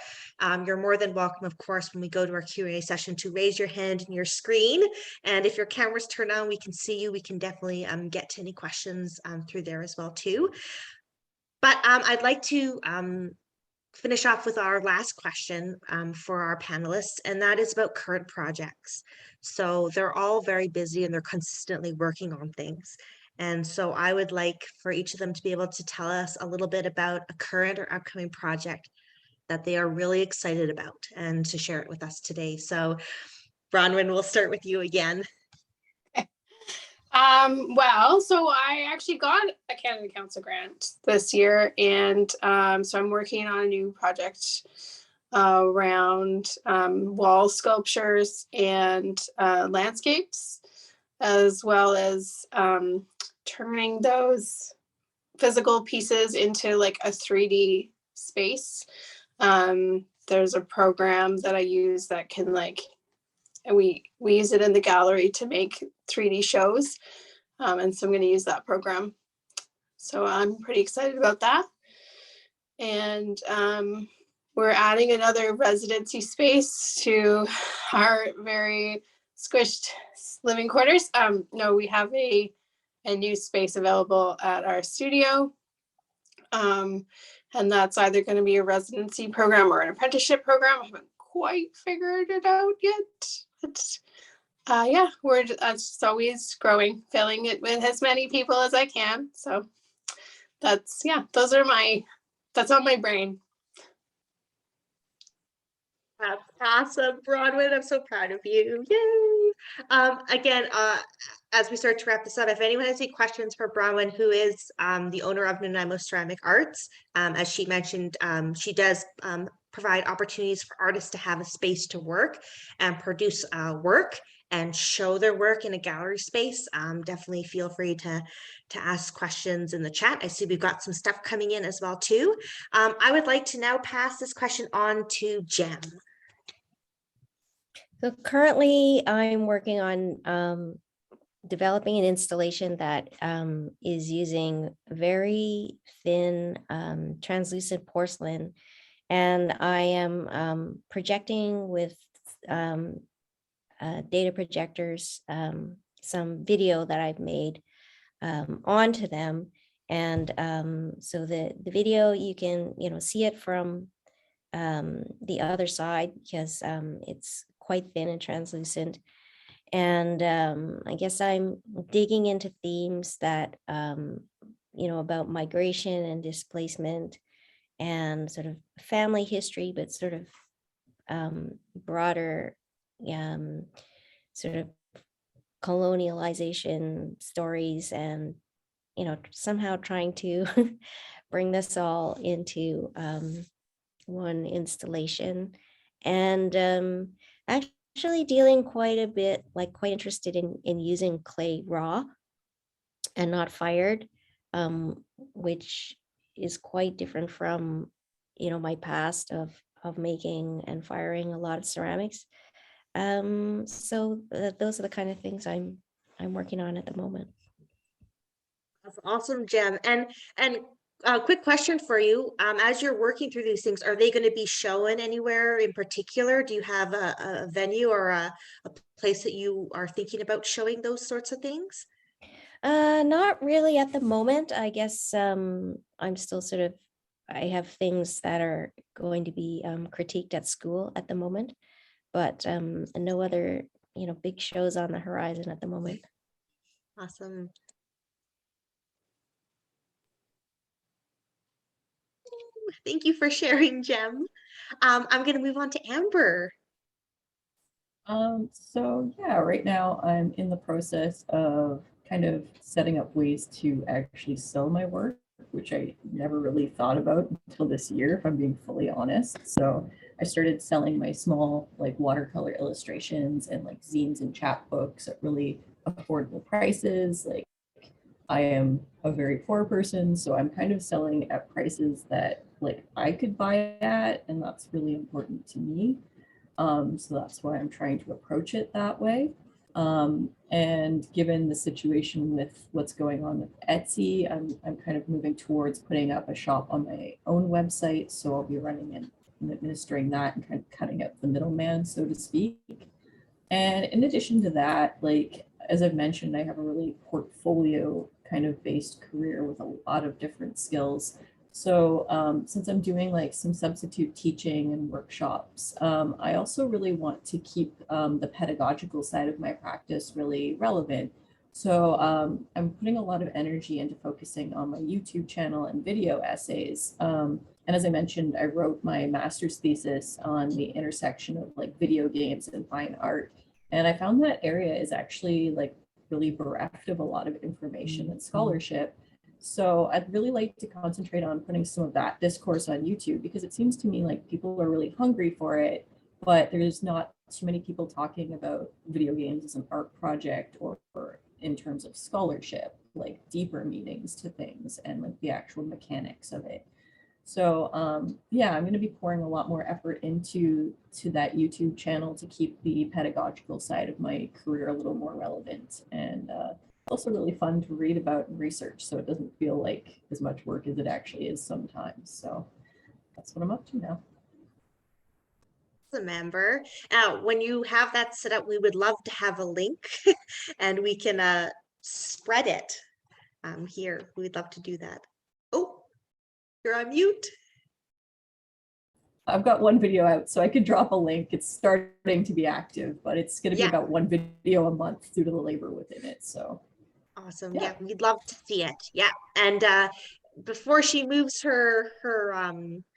You're more than welcome, of course, when we go to our Q&A session, to raise your hand in your screen. And if your camera's turned on, we can see you. We can definitely get to any questions through there as well too. But I'd like to finish off with our last question for our panelists, and that is about current projects. So they're all very busy and they're consistently working on things. And so I would like for each of them to be able to tell us a little bit about a current or upcoming project that they are really excited about and to share it with us today. So Bronwyn, we'll start with you again. Well, so I actually got a Canada Council grant this year, and so I'm working on a new project around wall sculptures and landscapes, as well as turning those physical pieces into like a 3D space. There's a program that I use that can and we use it in the gallery to make 3D shows. And so I'm going to use that program. So I'm pretty excited about that. And we're adding another residency space to our very squished living quarters. No, we have a new space available at our studio. And that's either going to be a residency program or an apprenticeship program. I haven't quite figured it out yet. But yeah, we're just always growing, filling it with as many people as I can. So that's, yeah, that's on my brain. That's awesome, Bronwyn. I'm so proud of you. Yay! Again, as we start to wrap this up, if anyone has any questions for Bronwyn, who is the owner of Nanaimo Ceramic Arts, as she mentioned, she does provide opportunities for artists to have a space to work and produce work and show their work in a gallery space. Definitely feel free to ask questions in the chat. I see we've got some stuff coming in as well too. I would like to now pass this question on to Jem. So currently I'm working on developing an installation that is using very thin translucent porcelain. And I am projecting with data projectors some video that I've made onto them. And so the video, you can, see it from the other side because it's quite thin and translucent. And I guess I'm digging into themes that, about migration and displacement and sort of family history, but sort of broader sort of colonialization stories, and somehow trying to bring this all into one installation. And actually dealing quite a bit, quite interested in using clay raw and not fired, which is quite different from my past of making and firing a lot of ceramics. So those are the kind of things I'm working on at the moment. That's awesome, Jem. And a quick question for you. As you're working through these things, are they going to be shown anywhere in particular? Do you have a venue or a place that you are thinking about showing those sorts of things? Not really at the moment. I guess I'm still I have things that are going to be critiqued at school at the moment, but no other, big shows on the horizon at the moment. Awesome. Thank you for sharing, Jem. I'm going to move on to Amber. So yeah, right now I'm in the process of kind of setting up ways to actually sell my work, which I never really thought about until this year, if I'm being fully honest. So I started selling my small watercolor illustrations and zines and chapbooks at really affordable prices. I am a very poor person, so I'm kind of selling at prices that I could buy at, and that's really important to me. So that's why I'm trying to approach it that way. And given the situation with what's going on with Etsy, I'm kind of moving towards putting up a shop on my own website. So I'll be running and administering that and kind of cutting out the middleman, so to speak. And in addition to that, as I've mentioned, I have a really portfolio kind of based career with a lot of different skills. So since I'm doing some substitute teaching and workshops, I also really want to keep the pedagogical side of my practice really relevant. So I'm putting a lot of energy into focusing on my YouTube channel and video essays. And as I mentioned, I wrote my master's thesis on the intersection of video games and fine art. And I found that area is actually really bereft of a lot of information and scholarship. So I'd really like to concentrate on putting some of that discourse on YouTube, because it seems to me like people are really hungry for it, but there's not too many people talking about video games as an art project or in terms of scholarship, deeper meanings to things and the actual mechanics of it. So yeah, I'm going to be pouring a lot more effort into that YouTube channel to keep the pedagogical side of my career a little more relevant, and also really fun to read about and research, so it doesn't feel like as much work as it actually is sometimes. So that's what I'm up to now. Awesome, Amber. When you have that set up, we would love to have a link and we can spread it here. We'd love to do that. Oh, you're on mute. I've got one video out, so I could drop a link. It's starting to be active, but it's going to be about one video a month due to the labor within it. So awesome. Yeah, we'd love to see it. Yeah. And before she moves her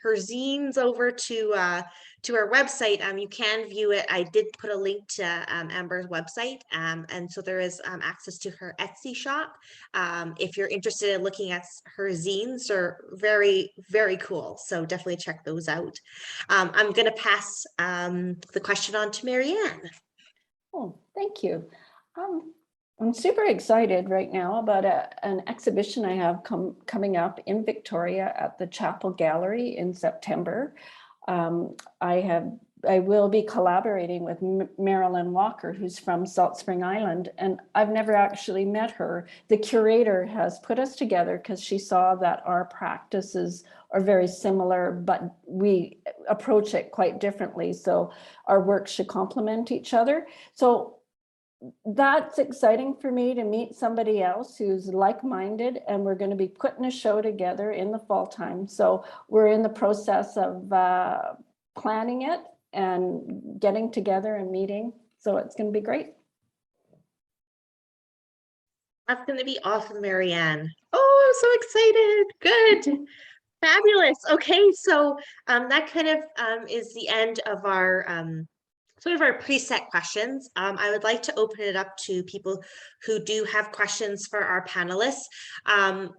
zines over to our website, you can view it. I did put a link to Amber's website, and so there is access to her Etsy shop. If you're interested in looking at her zines, are very, very cool, so definitely check those out. I'm going to pass the question on to Marianne. Oh, thank you. I'm super excited right now about an exhibition I have coming up in Victoria at the Chapel Gallery in September. I will be collaborating with Marilyn Walker, who's from Salt Spring Island, and I've never actually met her. The curator has put us together because she saw that our practices are very similar, but we approach it quite differently. So our work should complement each other. So that's exciting for me to meet somebody else who's like-minded, and we're going to be putting a show together in the fall time. So we're in the process of planning it and getting together and meeting. So it's going to be great. That's going to be awesome, Marianne. Oh, I'm so excited. Good. Fabulous. Okay, so that kind of is the end of our sort of our preset questions. I would like to open it up to people who do have questions for our panelists.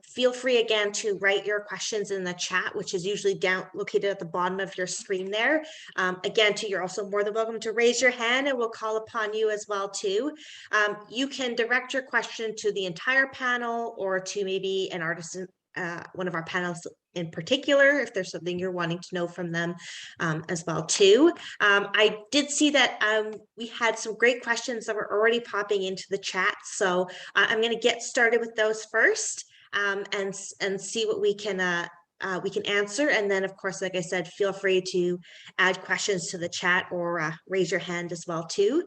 Feel free again to write your questions in the chat, which is usually down located at the bottom of your screen there. Again, you're also more than welcome to raise your hand and we'll call upon you as well too. You can direct your question to the entire panel or to maybe an artist, one of our panelists in particular, if there's something you're wanting to know from them as well too. I did see that we had some great questions that were already popping into the chat. So I'm going to get started with those first and see what we can answer. And then of course, like I said, feel free to add questions to the chat or raise your hand as well too.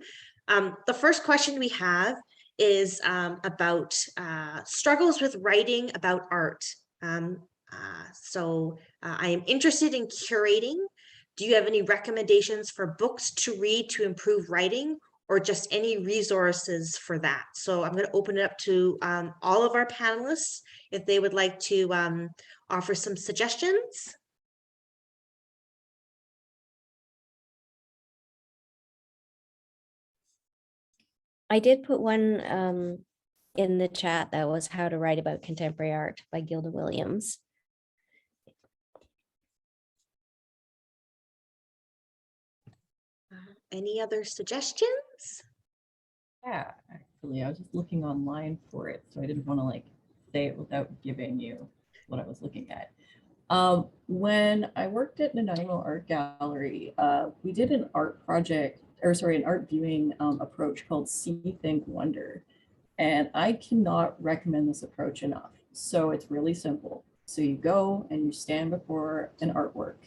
The first question we have is about struggles with writing about art. I am interested in curating. Do you have any recommendations for books to read to improve writing or just any resources for that? So I'm going to open it up to all of our panelists if they would like to offer some suggestions. I did put one in the chat that was How to Write About Contemporary Art by Gilda Williams. Any other suggestions? Yeah, actually, I was just looking online for it, so I didn't want to like say it without giving you what I was looking at. When I worked at Nanaimo Art Gallery, we did an art project, or sorry, an art viewing approach called See, Think, Wonder. And I cannot recommend this approach enough. So it's really simple. So you go and you stand before an artwork.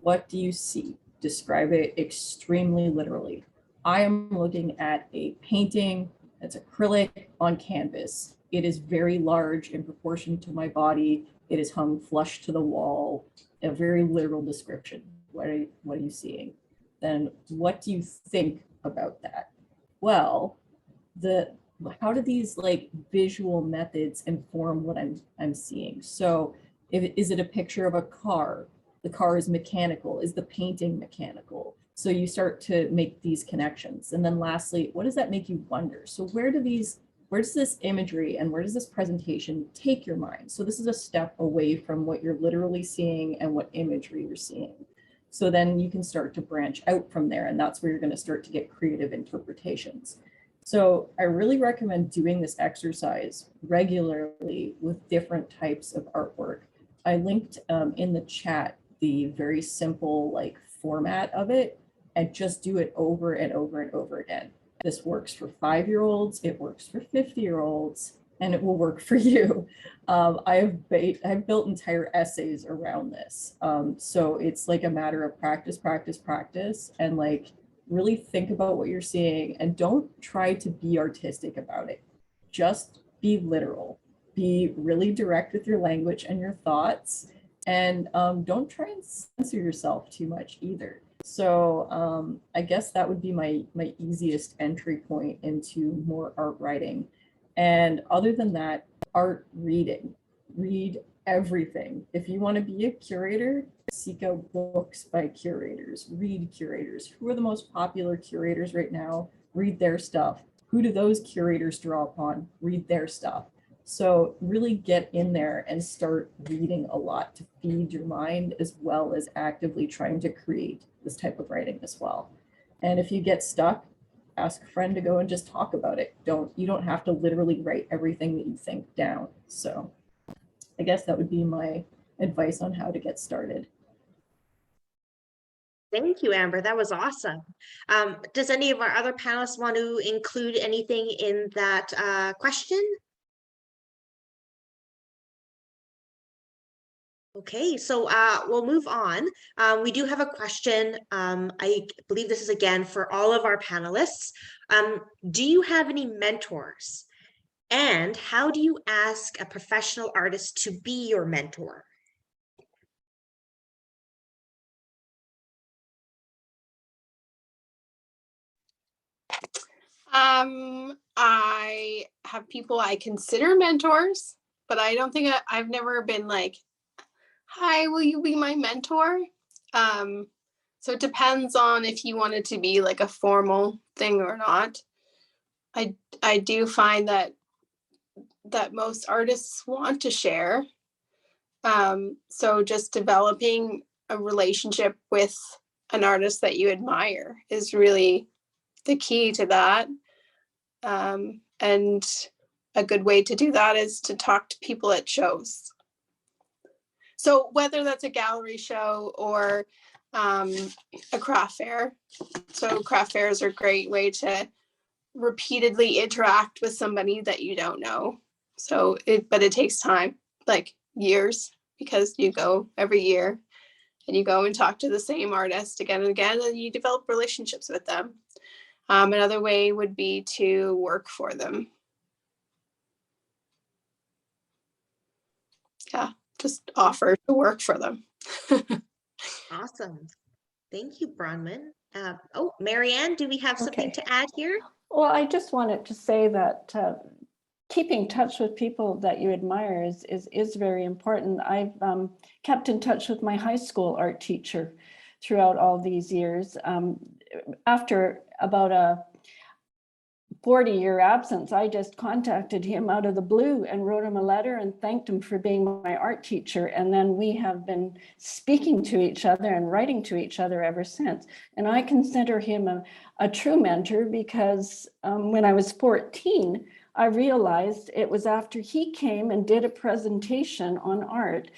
What do you see? Describe it extremely literally. I am looking at a painting that's acrylic on canvas. It is very large in proportion to my body. It is hung flush to the wall. A very literal description. What are you seeing? Then what do you think about that? Well, how do these like visual methods inform what I'm seeing? So is it a picture of a car? The car is mechanical. Is the painting mechanical? So you start to make these connections. And then lastly, what does that make you wonder? So where does this imagery and where does this presentation take your mind? So this is a step away from what you're literally seeing and what imagery you're seeing. So then you can start to branch out from there. And that's where you're going to start to get creative interpretations. So I really recommend doing this exercise regularly with different types of artwork. I linked in the chat the very simple like format of it, and just do it over and over and over again. This works for 5-year-olds, it works for 50-year-olds, and it will work for you. I've built entire essays around this. So it's like a matter of practice, practice, practice, and like really think about what you're seeing and don't try to be artistic about it. Just be literal, be really direct with your language and your thoughts, and don't try and censor yourself too much either. So I guess that would be my easiest entry point into more art writing. And other than that, art reading. Read everything. If you want to be a curator, seek out books by curators, read curators. Who are the most popular curators right now? Read their stuff. Who do those curators draw upon? Read their stuff. So really get in there and start reading a lot to feed your mind, as well as actively trying to create this type of writing as well. And if you get stuck, ask a friend to go and just talk about it. You don't have to literally write everything that you think down. So I guess that would be my advice on how to get started. Thank you, Amber. That was awesome. Does any of our other panelists want to include anything in that question? Okay, so we'll move on. We do have a question. I believe this is again for all of our panelists. Do you have any mentors? And how do you ask a professional artist to be your mentor? I have people I consider mentors, but I don't think I've never been like, hi, will you be my mentor? So it depends on if you want it to be like a formal thing or not. I do find that most artists want to share. So just developing a relationship with an artist that you admire is really the key to that. And a good way to do that is to talk to people at shows. So whether that's a gallery show or a craft fair. So craft fairs are a great way to repeatedly interact with somebody that you don't know. So but it takes time, like years, because you go every year and you go and talk to the same artist again and again, and you develop relationships with them. Another way would be to work for them. Yeah, just offer to work for them. Awesome. Thank you, Bronwyn. Oh, Marianne, do we have something to add here? Well, I just wanted to say that keeping in touch with people that you admire is very important. I've kept in touch with my high school art teacher throughout all these years. After about a 40-year absence, I just contacted him out of the blue and wrote him a letter and thanked him for being my art teacher. And then we have been speaking to each other and writing to each other ever since. And I consider him a true mentor because when I was 14, I realized it was after he came and did a presentation on art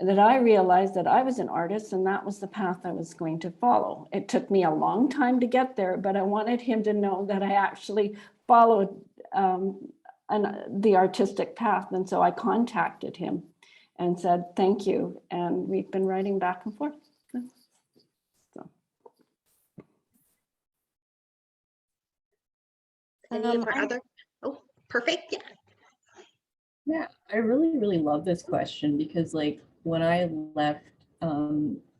that I realized that I was an artist and that was the path I was going to follow. It took me a long time to get there, but I wanted him to know that I actually followed the artistic path. And so I contacted him and said, thank you. And we've been writing back and forth. So. Any of our other, oh, perfect, yeah. Yeah, I really love this question because like when I left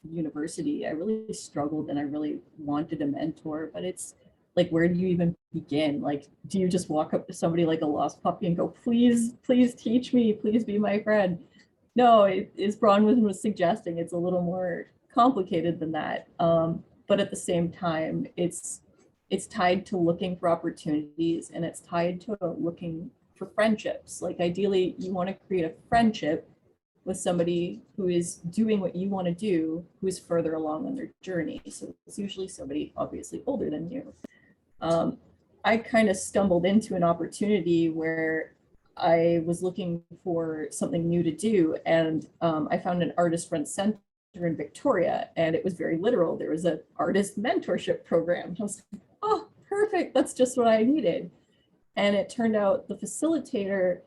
university, I really struggled and I really wanted a mentor, but it's like, where do you even begin? Like, do you just walk up to somebody like a lost puppy and go, please teach me, please be my friend? No, as Bronwyn was suggesting, it's a little more complicated than that. But at the same time, it's tied to looking for opportunities and it's tied to looking for friendships. Like ideally, you want to create a friendship with somebody who is doing what you want to do, who is further along on their journey. So it's usually somebody obviously older than you. I kind of stumbled into an opportunity where I was looking for something new to do. And I found an artist run center in Victoria, and it was very literal. There was an artist mentorship program. I was like, oh, perfect. That's just what I needed. And it turned out the facilitator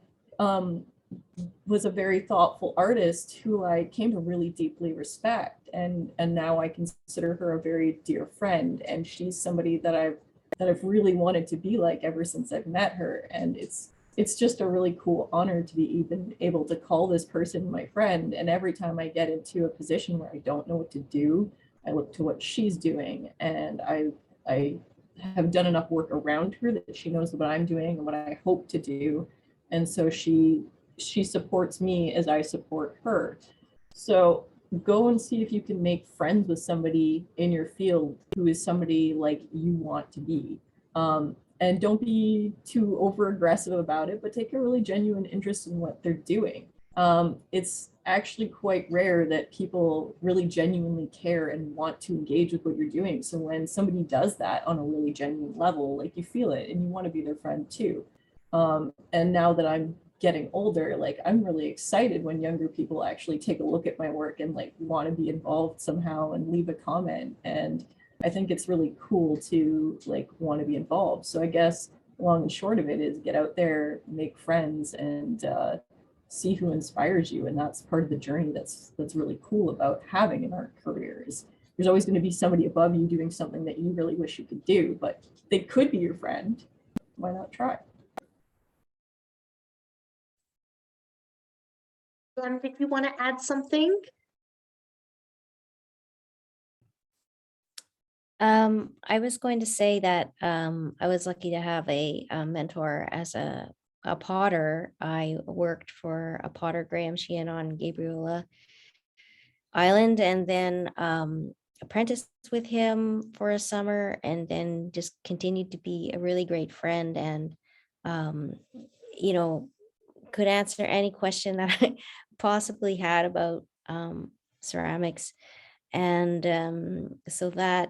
was a very thoughtful artist who I came to really deeply respect. And now I consider her a very dear friend. And she's somebody that I've really wanted to be like ever since I've met her. And it's just a really cool honor to be even able to call this person my friend. And every time I get into a position where I don't know what to do, I look to what she's doing. And I have done enough work around her that she knows what I'm doing and what I hope to do. And so she supports me as I support her. So go and see if you can make friends with somebody in your field who is somebody like you want to be. And don't be too over aggressive about it, but take a really genuine interest in what they're doing. It's actually quite rare that people really genuinely care and want to engage with what you're doing. So when somebody does that on a really genuine level, like you feel it and you want to be their friend too. And now that I'm getting older, like I'm really excited when younger people actually take a look at my work and like want to be involved somehow and leave a comment. And I think it's really cool to like want to be involved. So I guess long and short of it is get out there, make friends, and see who inspires you. And that's part of the journey that's really cool about having an art career is there's always going to be somebody above you doing something that you really wish you could do, but they could be your friend. Why not try? Did you want to add something? I was going to say that I was lucky to have a mentor as a potter. I worked for a potter, Graham Sheehan, on Gabriola Island, and then apprenticed with him for a summer, and then just continued to be a really great friend, and you know, could answer any question that I possibly had about ceramics. And so that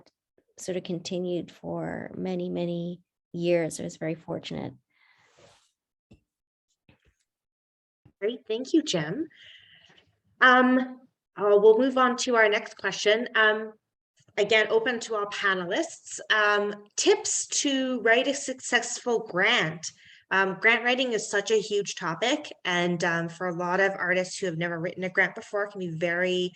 sort of continued for many, many years. I was very fortunate. Great, thank you, Jem. We'll move on to our next question. Again, open to all panelists. Tips to write a successful grant. Grant writing is such a huge topic, and for a lot of artists who have never written a grant before, it can be very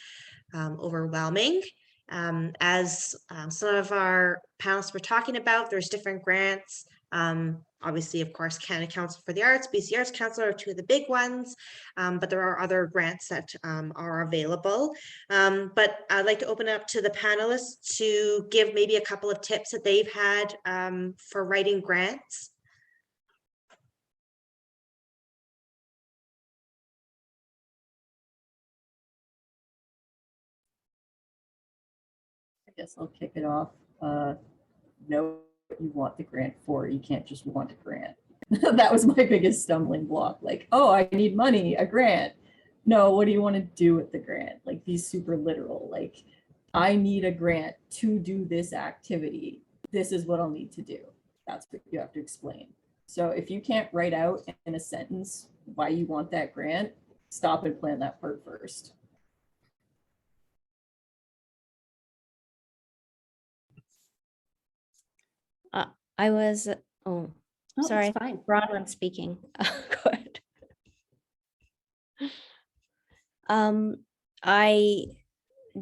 overwhelming. As some of our panelists were talking about, there's different grants. Obviously, of course, Canada Council for the Arts, BC Arts Council are two of the big ones, but there are other grants that are available. But I'd like to open up to the panelists to give maybe a couple of tips that they've had for writing grants. I guess I'll kick it off. Know what you want the grant for. You can't just want a grant. That was my biggest stumbling block. Like, oh, I need money, a grant. No, what do you want to do with the grant? Like, be super literal. Like, I need a grant to do this activity. This is what I'll need to do. That's what you have to explain. So if you can't write out in a sentence why you want that grant, stop and plan that part first. I was, Oh, sorry, it's fine. Bronwyn speaking. Go ahead. I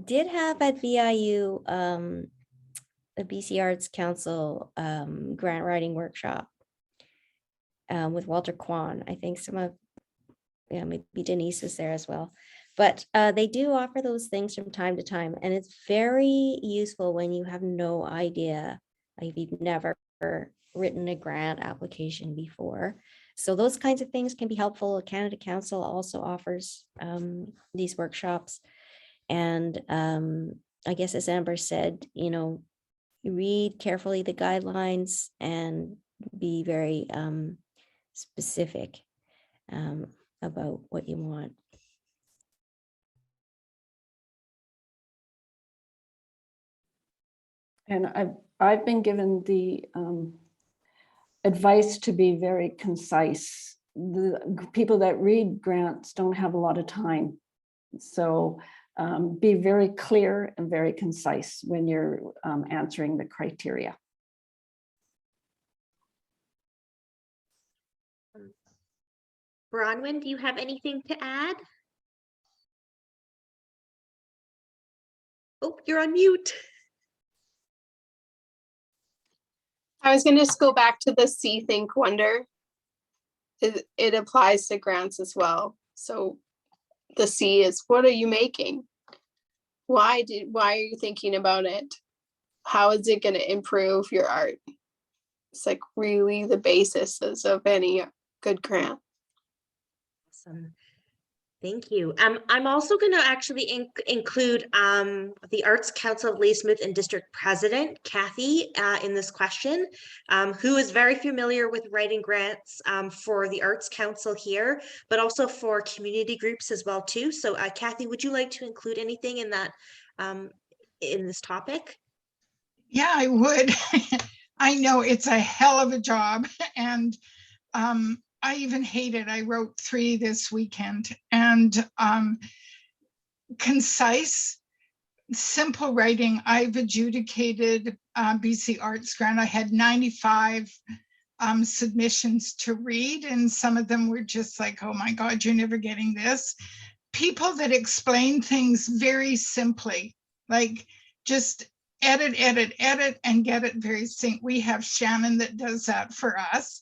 did have at VIU the BC Arts Council grant writing workshop with Walter Kwan. I think some of, yeah, maybe Denise is there as well. But they do offer those things from time to time, and it's very useful when you have no idea, like if you've never written a grant application before. So those kinds of things can be helpful. Canada Council also offers these workshops. And I guess, as Amber said, you know, read carefully the guidelines and be very specific about what you want. And I've been given the advice to be very concise. The people that read grants don't have a lot of time. So be very clear and very concise when you're answering the criteria. Bronwyn, do you have anything to add? Oh, you're on mute. I was going to just go back to the see, think, wonder. It applies to grants as well. So the C is, what are you making? Why are you thinking about it? How is it going to improve your art? It's like really the basis of any good grant. Awesome. Thank you. I'm also going to actually include the Arts Council of Ladysmith and District President, Kathy, in this question, who is very familiar with writing grants for the Arts Council here, but also for community groups as well too. So Kathy, would you like to include anything in that, in this topic? Yeah, I would. I know it's a hell of a job, and I even hate it. I wrote 3 this weekend, and concise, simple writing. I've adjudicated BC Arts grant. I had 95 submissions to read, and some of them were just like, oh my God, you're never getting this. People that explain things very simply, like just edit, and get it very sync. We have Shannon that does that for us.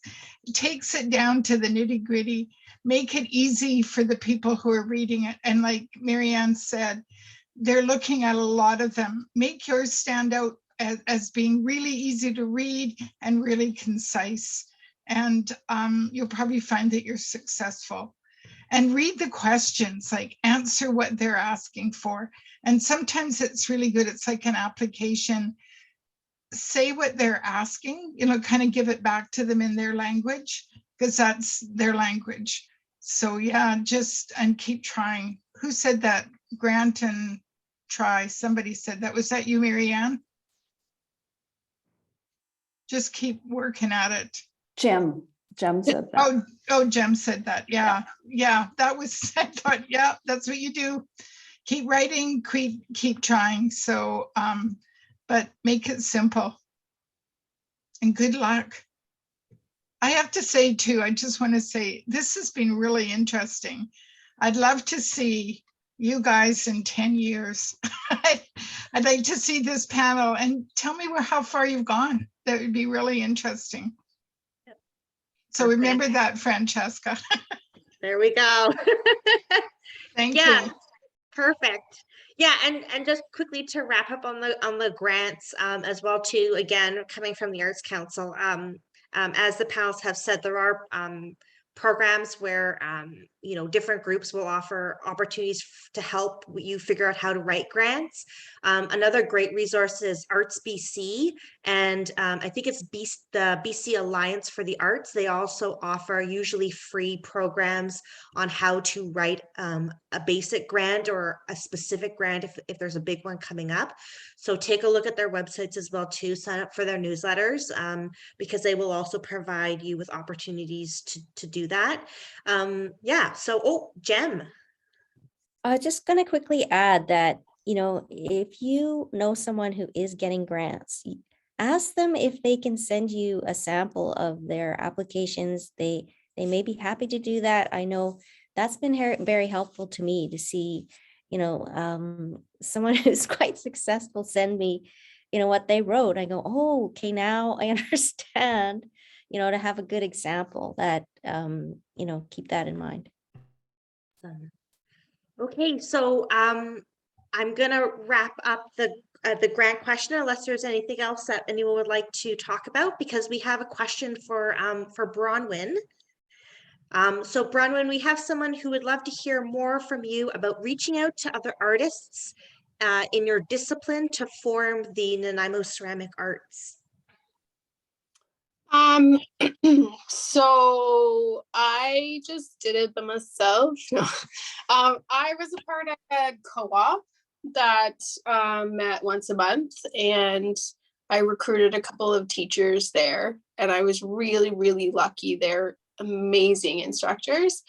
Takes it down to the nitty gritty, make it easy for the people who are reading it. And like Marianne said, they're looking at a lot of them. Make yours stand out as being really easy to read and really concise. And you'll probably find that you're successful. And read the questions, like answer what they're asking for. And sometimes it's really good. It's like an application. Say what they're asking, kind of give it back to them in their language, because that's their language. So yeah, and keep trying. Who said that? Grant and try. Somebody said that. Was that you, Marianne? Just keep working at it. Jem said that. Oh, Jem said that. Yeah. That was, I thought, yeah, that's what you do. Keep writing, keep trying. So, but make it simple. And good luck. I have to say too, I just want to say, this has been really interesting. I'd love to see you guys in 10 years. I'd like to see this panel and tell me how far you've gone. That would be really interesting. So remember that, Francesca. There we go. Thank Yeah, you. perfect. Yeah, and just quickly to wrap up on the grants as well too, again, coming from the Arts Council, as the panelists have said, there are programs where different groups will offer opportunities to help you figure out how to write grants. Another great resource is Arts BC, and I think it's the BC Alliance for the Arts. They also offer usually free programs on how to write a basic grant or a specific grant if there's a big one coming up. So take a look at their websites as well too, sign up for their newsletters, because they will also provide you with opportunities to do that. So Jem. Just going to quickly add that, if you know someone who is getting grants, ask them if they can send you a sample of their applications. They may be happy to do that. I know that's been very helpful to me to see, someone who's quite successful send me, what they wrote. I go, oh, okay, now I understand, to have a good example that, keep that in mind. Okay, so I'm gonna wrap up the grant question unless there's anything else that anyone would like to talk about, because we have a question for Bronwyn. So Bronwyn, we have someone who would love to hear more from you about reaching out to other artists in your discipline to form the Nanaimo ceramic arts. So I just did it by myself. I was a part of a co-op that met once a month, and I recruited a couple of teachers there, and I was really, really lucky. They're amazing instructors.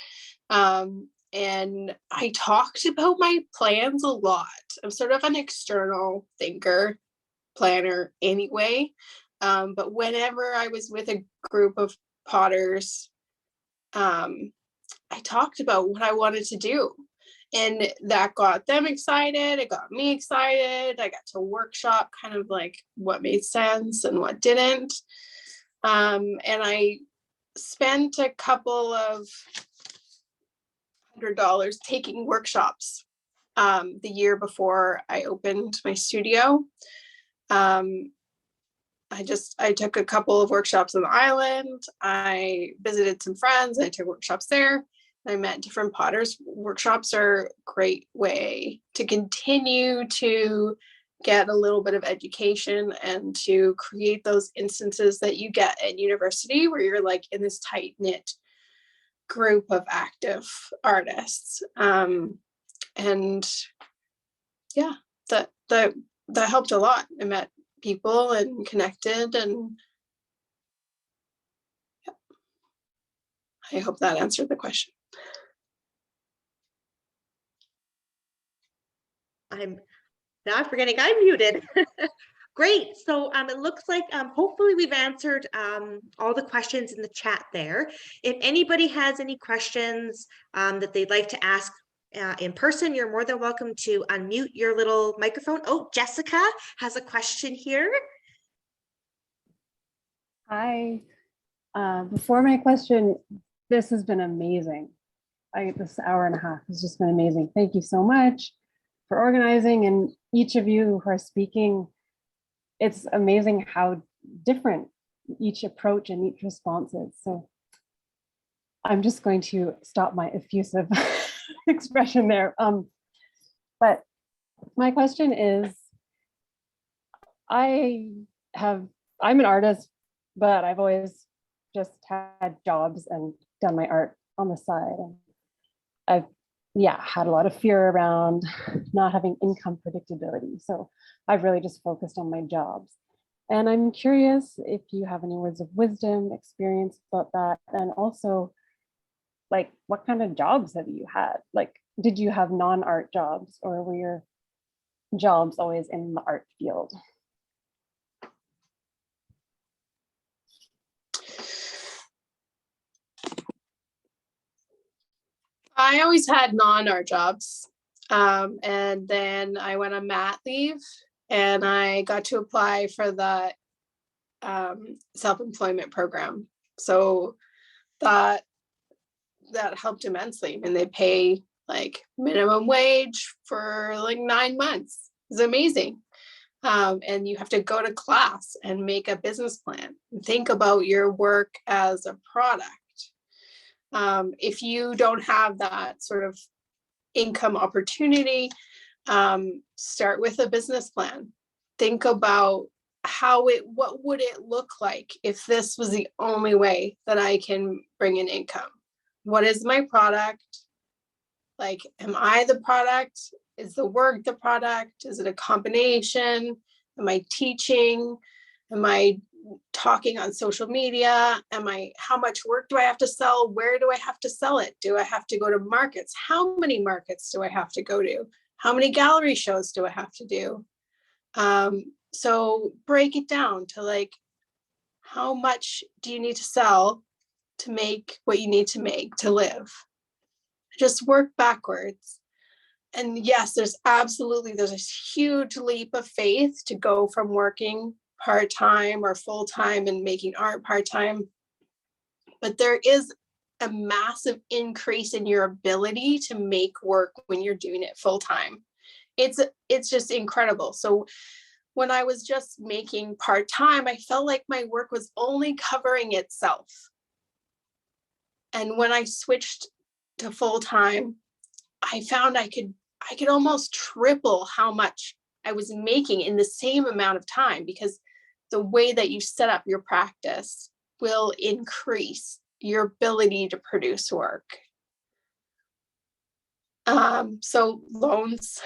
And I talked about my plans a lot. I'm sort of an external thinker, planner anyway. But whenever I was with a group of potters, I talked about what I wanted to do, and that got them excited. It got me excited. I got to workshop kind of like what made sense and what didn't. And I spent a couple of $100 taking workshops the year before I opened my studio. I took a couple of workshops on the island. I visited some friends. I took workshops there. I met different potters. Workshops are a great way to continue to get a little bit of education and to create those instances that you get at university where you're like in this tight-knit group of active artists. And yeah, that helped a lot. I met people and connected, and yeah. I hope that answered the question. I'm not forgetting I'm muted. Great. So it looks like hopefully we've answered all the questions in the chat there. If anybody has any questions that they'd like to ask in person, you're more than welcome to unmute your little microphone. Oh, Jessica has a question here. Hi. Before my question, this has been amazing. This hour and a half has just been amazing. Thank you so much for organizing, and each of you who are speaking. It's amazing how different each approach and each response is. So I'm just going to stop my effusive expression there. But my question is, I'm an artist, but I've always just had jobs and done my art on the side. And I've had a lot of fear around not having income predictability. So I've really just focused on my jobs. And I'm curious if you have any words of wisdom, experience about that. And also, like, what kind of jobs have you had? Like, did you have non-art jobs, or were your jobs always in the art field? I always had non-art jobs. And then I went on mat leave and I got to apply for the self-employment program. So that helped immensely. And they pay like minimum wage for like 9 months. It's amazing. And you have to go to class and make a business plan and think about your work as a product. If you don't have that sort of income opportunity, start with a business plan. Think about what would it look like if this was the only way that I can bring in income? What is my product? Like, am I the product? Is the work the product? Is it a combination? Am I teaching? Am I talking on social media? How much work do I have to sell? Where do I have to sell it? Do I have to go to markets? How many markets do I have to go to? How many gallery shows do I have to do? So break it down to like, how much do you need to sell to make what you need to make to live? Just work backwards. And yes, there's a huge leap of faith to go from working part-time or full-time and making art part-time. But there is a massive increase in your ability to make work when you're doing it full-time. It's just incredible. So when I was just making part-time, I felt like my work was only covering itself. And when I switched to full-time, I found I could almost triple how much I was making in the same amount of time, because the way that you set up your practice will increase your ability to produce work. So loans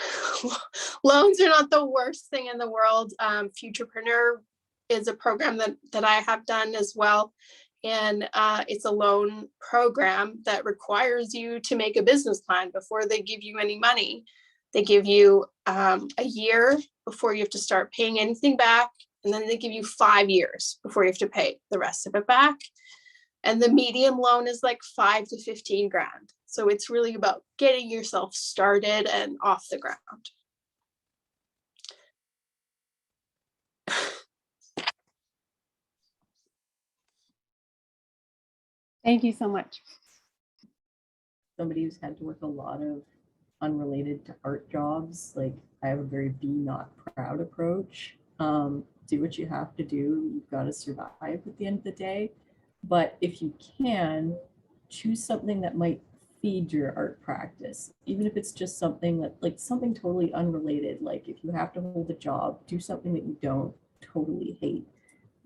are not the worst thing in the world. Futurepreneur is a program that I have done as well. And it's a loan program that requires you to make a business plan before they give you any money. They give you a year before you have to start paying anything back. And then they give you 5 years before you have to pay the rest of it back. And the medium loan is like 5 to 15 grand. So it's really about getting yourself started and off the ground. Thank you so much. Somebody who's had to work a lot of unrelated to art jobs, like I have a very be not proud approach. Do what you have to do. You've got to survive at the end of the day. But if you can, choose something that might feed your art practice, even if it's just something that, like, something totally unrelated. Like if you have to hold a job, do something that you don't totally hate.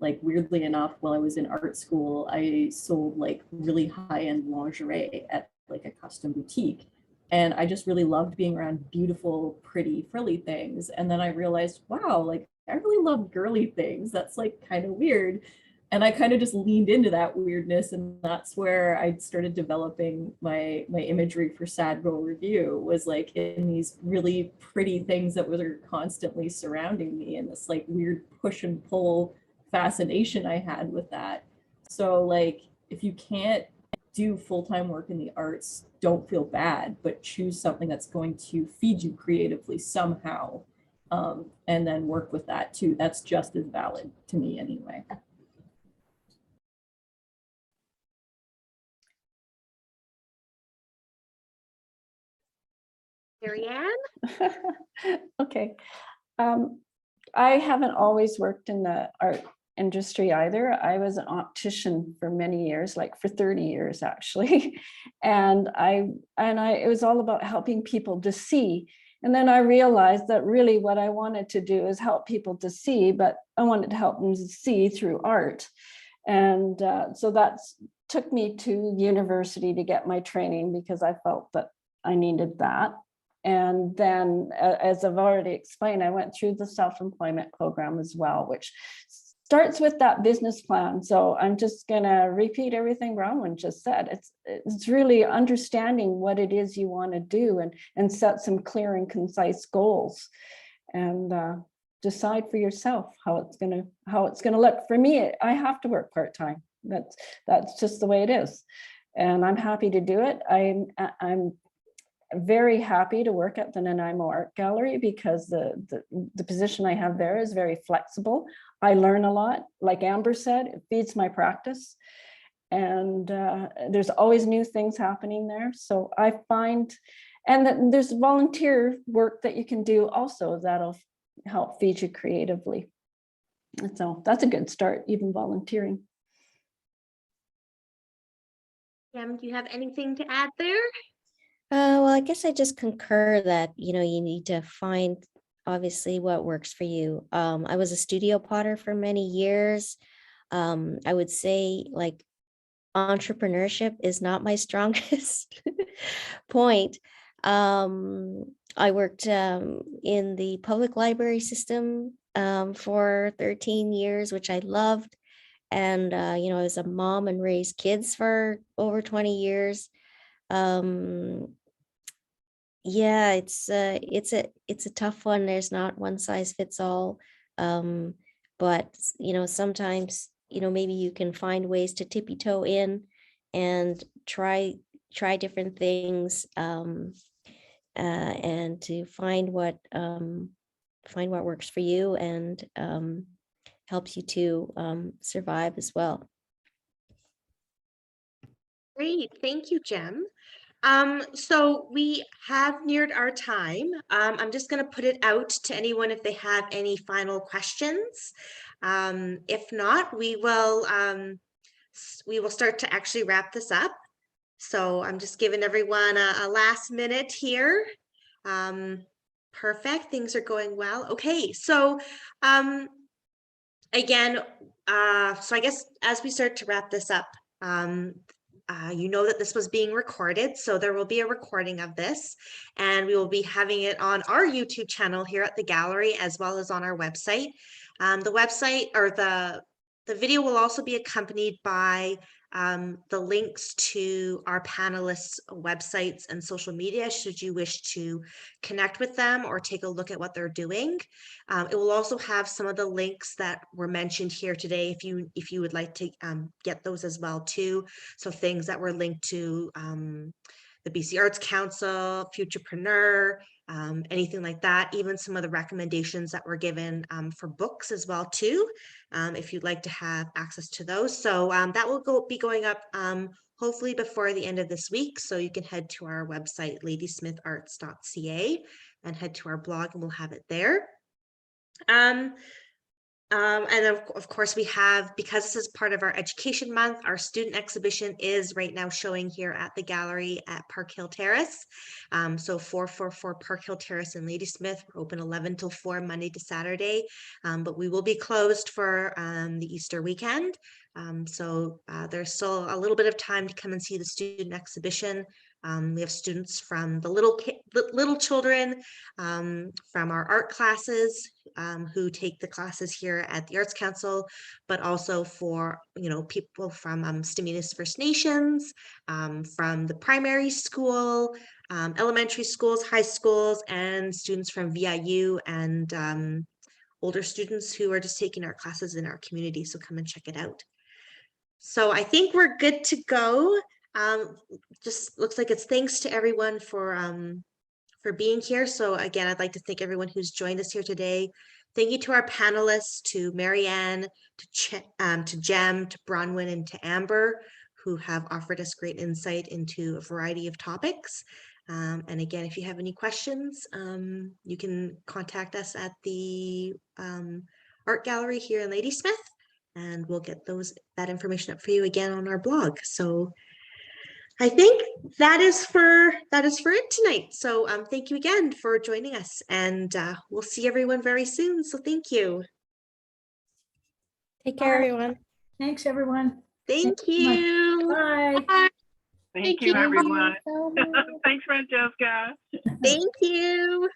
Like, weirdly enough, while I was in art school, I sold like really high-end lingerie at like a custom boutique. And I just really loved being around beautiful, pretty, frilly things. And then I realized, wow, like I really love girly things. That's like kind of weird. and I kind of just leaned into that weirdness, and that's where I started developing my imagery for Sad Girl Review, was like in these really pretty things that were constantly surrounding me, and this like weird push and pull fascination I had with that. So like, if you can't do full-time work in the arts, don't feel bad, but choose something that's going to feed you creatively somehow, and then work with that too. That's just as valid to me anyway. Marianne? Okay. I haven't always worked in the art industry either. I was an optician for many years, like for 30 years actually. And it was all about helping people to see. And then I realized that really what I wanted to do is help people to see, but I wanted to help them to see through art. And so that took me to university to get my training, because I felt that I needed that. And then, as I've already explained, I went through the self-employment program as well, which starts with that business plan. So I'm just going to repeat everything Bronwyn just said. It's really understanding what it is you want to do, and set some clear and concise goals, and decide for yourself how it's going to look. For me, I have to work part-time. That's just the way it is, and I'm happy to do it. I'm very happy to work at the Nanaimo Art Gallery, because the position I have there is very flexible. I learn a lot. Like Amber said, it feeds my practice, and there's always new things happening there. So I find, and that there's volunteer work that you can do also that'll help feed you creatively. And so that's a good start, even volunteering. Do you have anything to add there? Well, I guess I just concur that, you need to find obviously what works for you. I was a studio potter for many years. I would say like entrepreneurship is not my strongest point. I worked in the public library system for 13 years, which I loved. And, I was a mom and raised kids for over 20 years. Yeah, it's a tough one. There's not one size fits all. But sometimes, maybe you can find ways to tippy toe in and try different things, and to find what works for you, and helps you to survive as well. Great, thank you, Jem. So we have neared our time. I'm just going to put it out to anyone if they have any final questions. If not, we will start to actually wrap this up. So I'm just giving everyone a last minute here. Perfect, things are going well. Okay, so again, so I guess as we start to wrap this up, you know that this was being recorded, so there will be a recording of this, and we will be having it on our YouTube channel here at the gallery, as well as on our website. The website, or the video, will also be accompanied by the links to our panelists' websites and social media, should you wish to connect with them or take a look at what they're doing. It will also have some of the links that were mentioned here today, if you would like to get those as well too. So things that were linked to the BC Arts Council, Futurepreneur, anything like that, even some of the recommendations that were given for books as well too, if you'd like to have access to those. So that will be going up hopefully before the end of this week. So you can head to our website, ladysmitharts.ca, and head to our blog, and we'll have it there. And of course, we have, because this is part of our education month, our student exhibition is right now showing here at the gallery at Park Hill Terrace. So 444 Park Hill Terrace in Ladysmith. We're open 11 till 4 Monday to Saturday, but we will be closed for the Easter weekend. So there's still a little bit of time to come and see the student exhibition. We have students from the little children, from our art classes, who take the classes here at the Arts Council, but also for, people from Staminas First Nations, from the primary school, elementary schools, high schools, and students from VIU, and older students who are just taking our classes in our community. So come and check it out. So I think we're good to go. Just looks like it's thanks to everyone for being here. So again, I'd like to thank everyone who's joined us here today. Thank you to our panelists, to Marianne, to Jem, to Bronwyn, and to Amber, who have offered us great insight into a variety of topics. And again, if you have any questions, you can contact us at the art gallery here in Ladysmith, and we'll get that information up for you again on our blog. So I think that is for it tonight. So thank you again for joining us, and we'll see everyone very soon. So thank you. Take care, everyone. Thanks, everyone. Thank Thanks so much. you. Bye. Bye. Thank you, everyone. Thanks, Francesca. Thank you.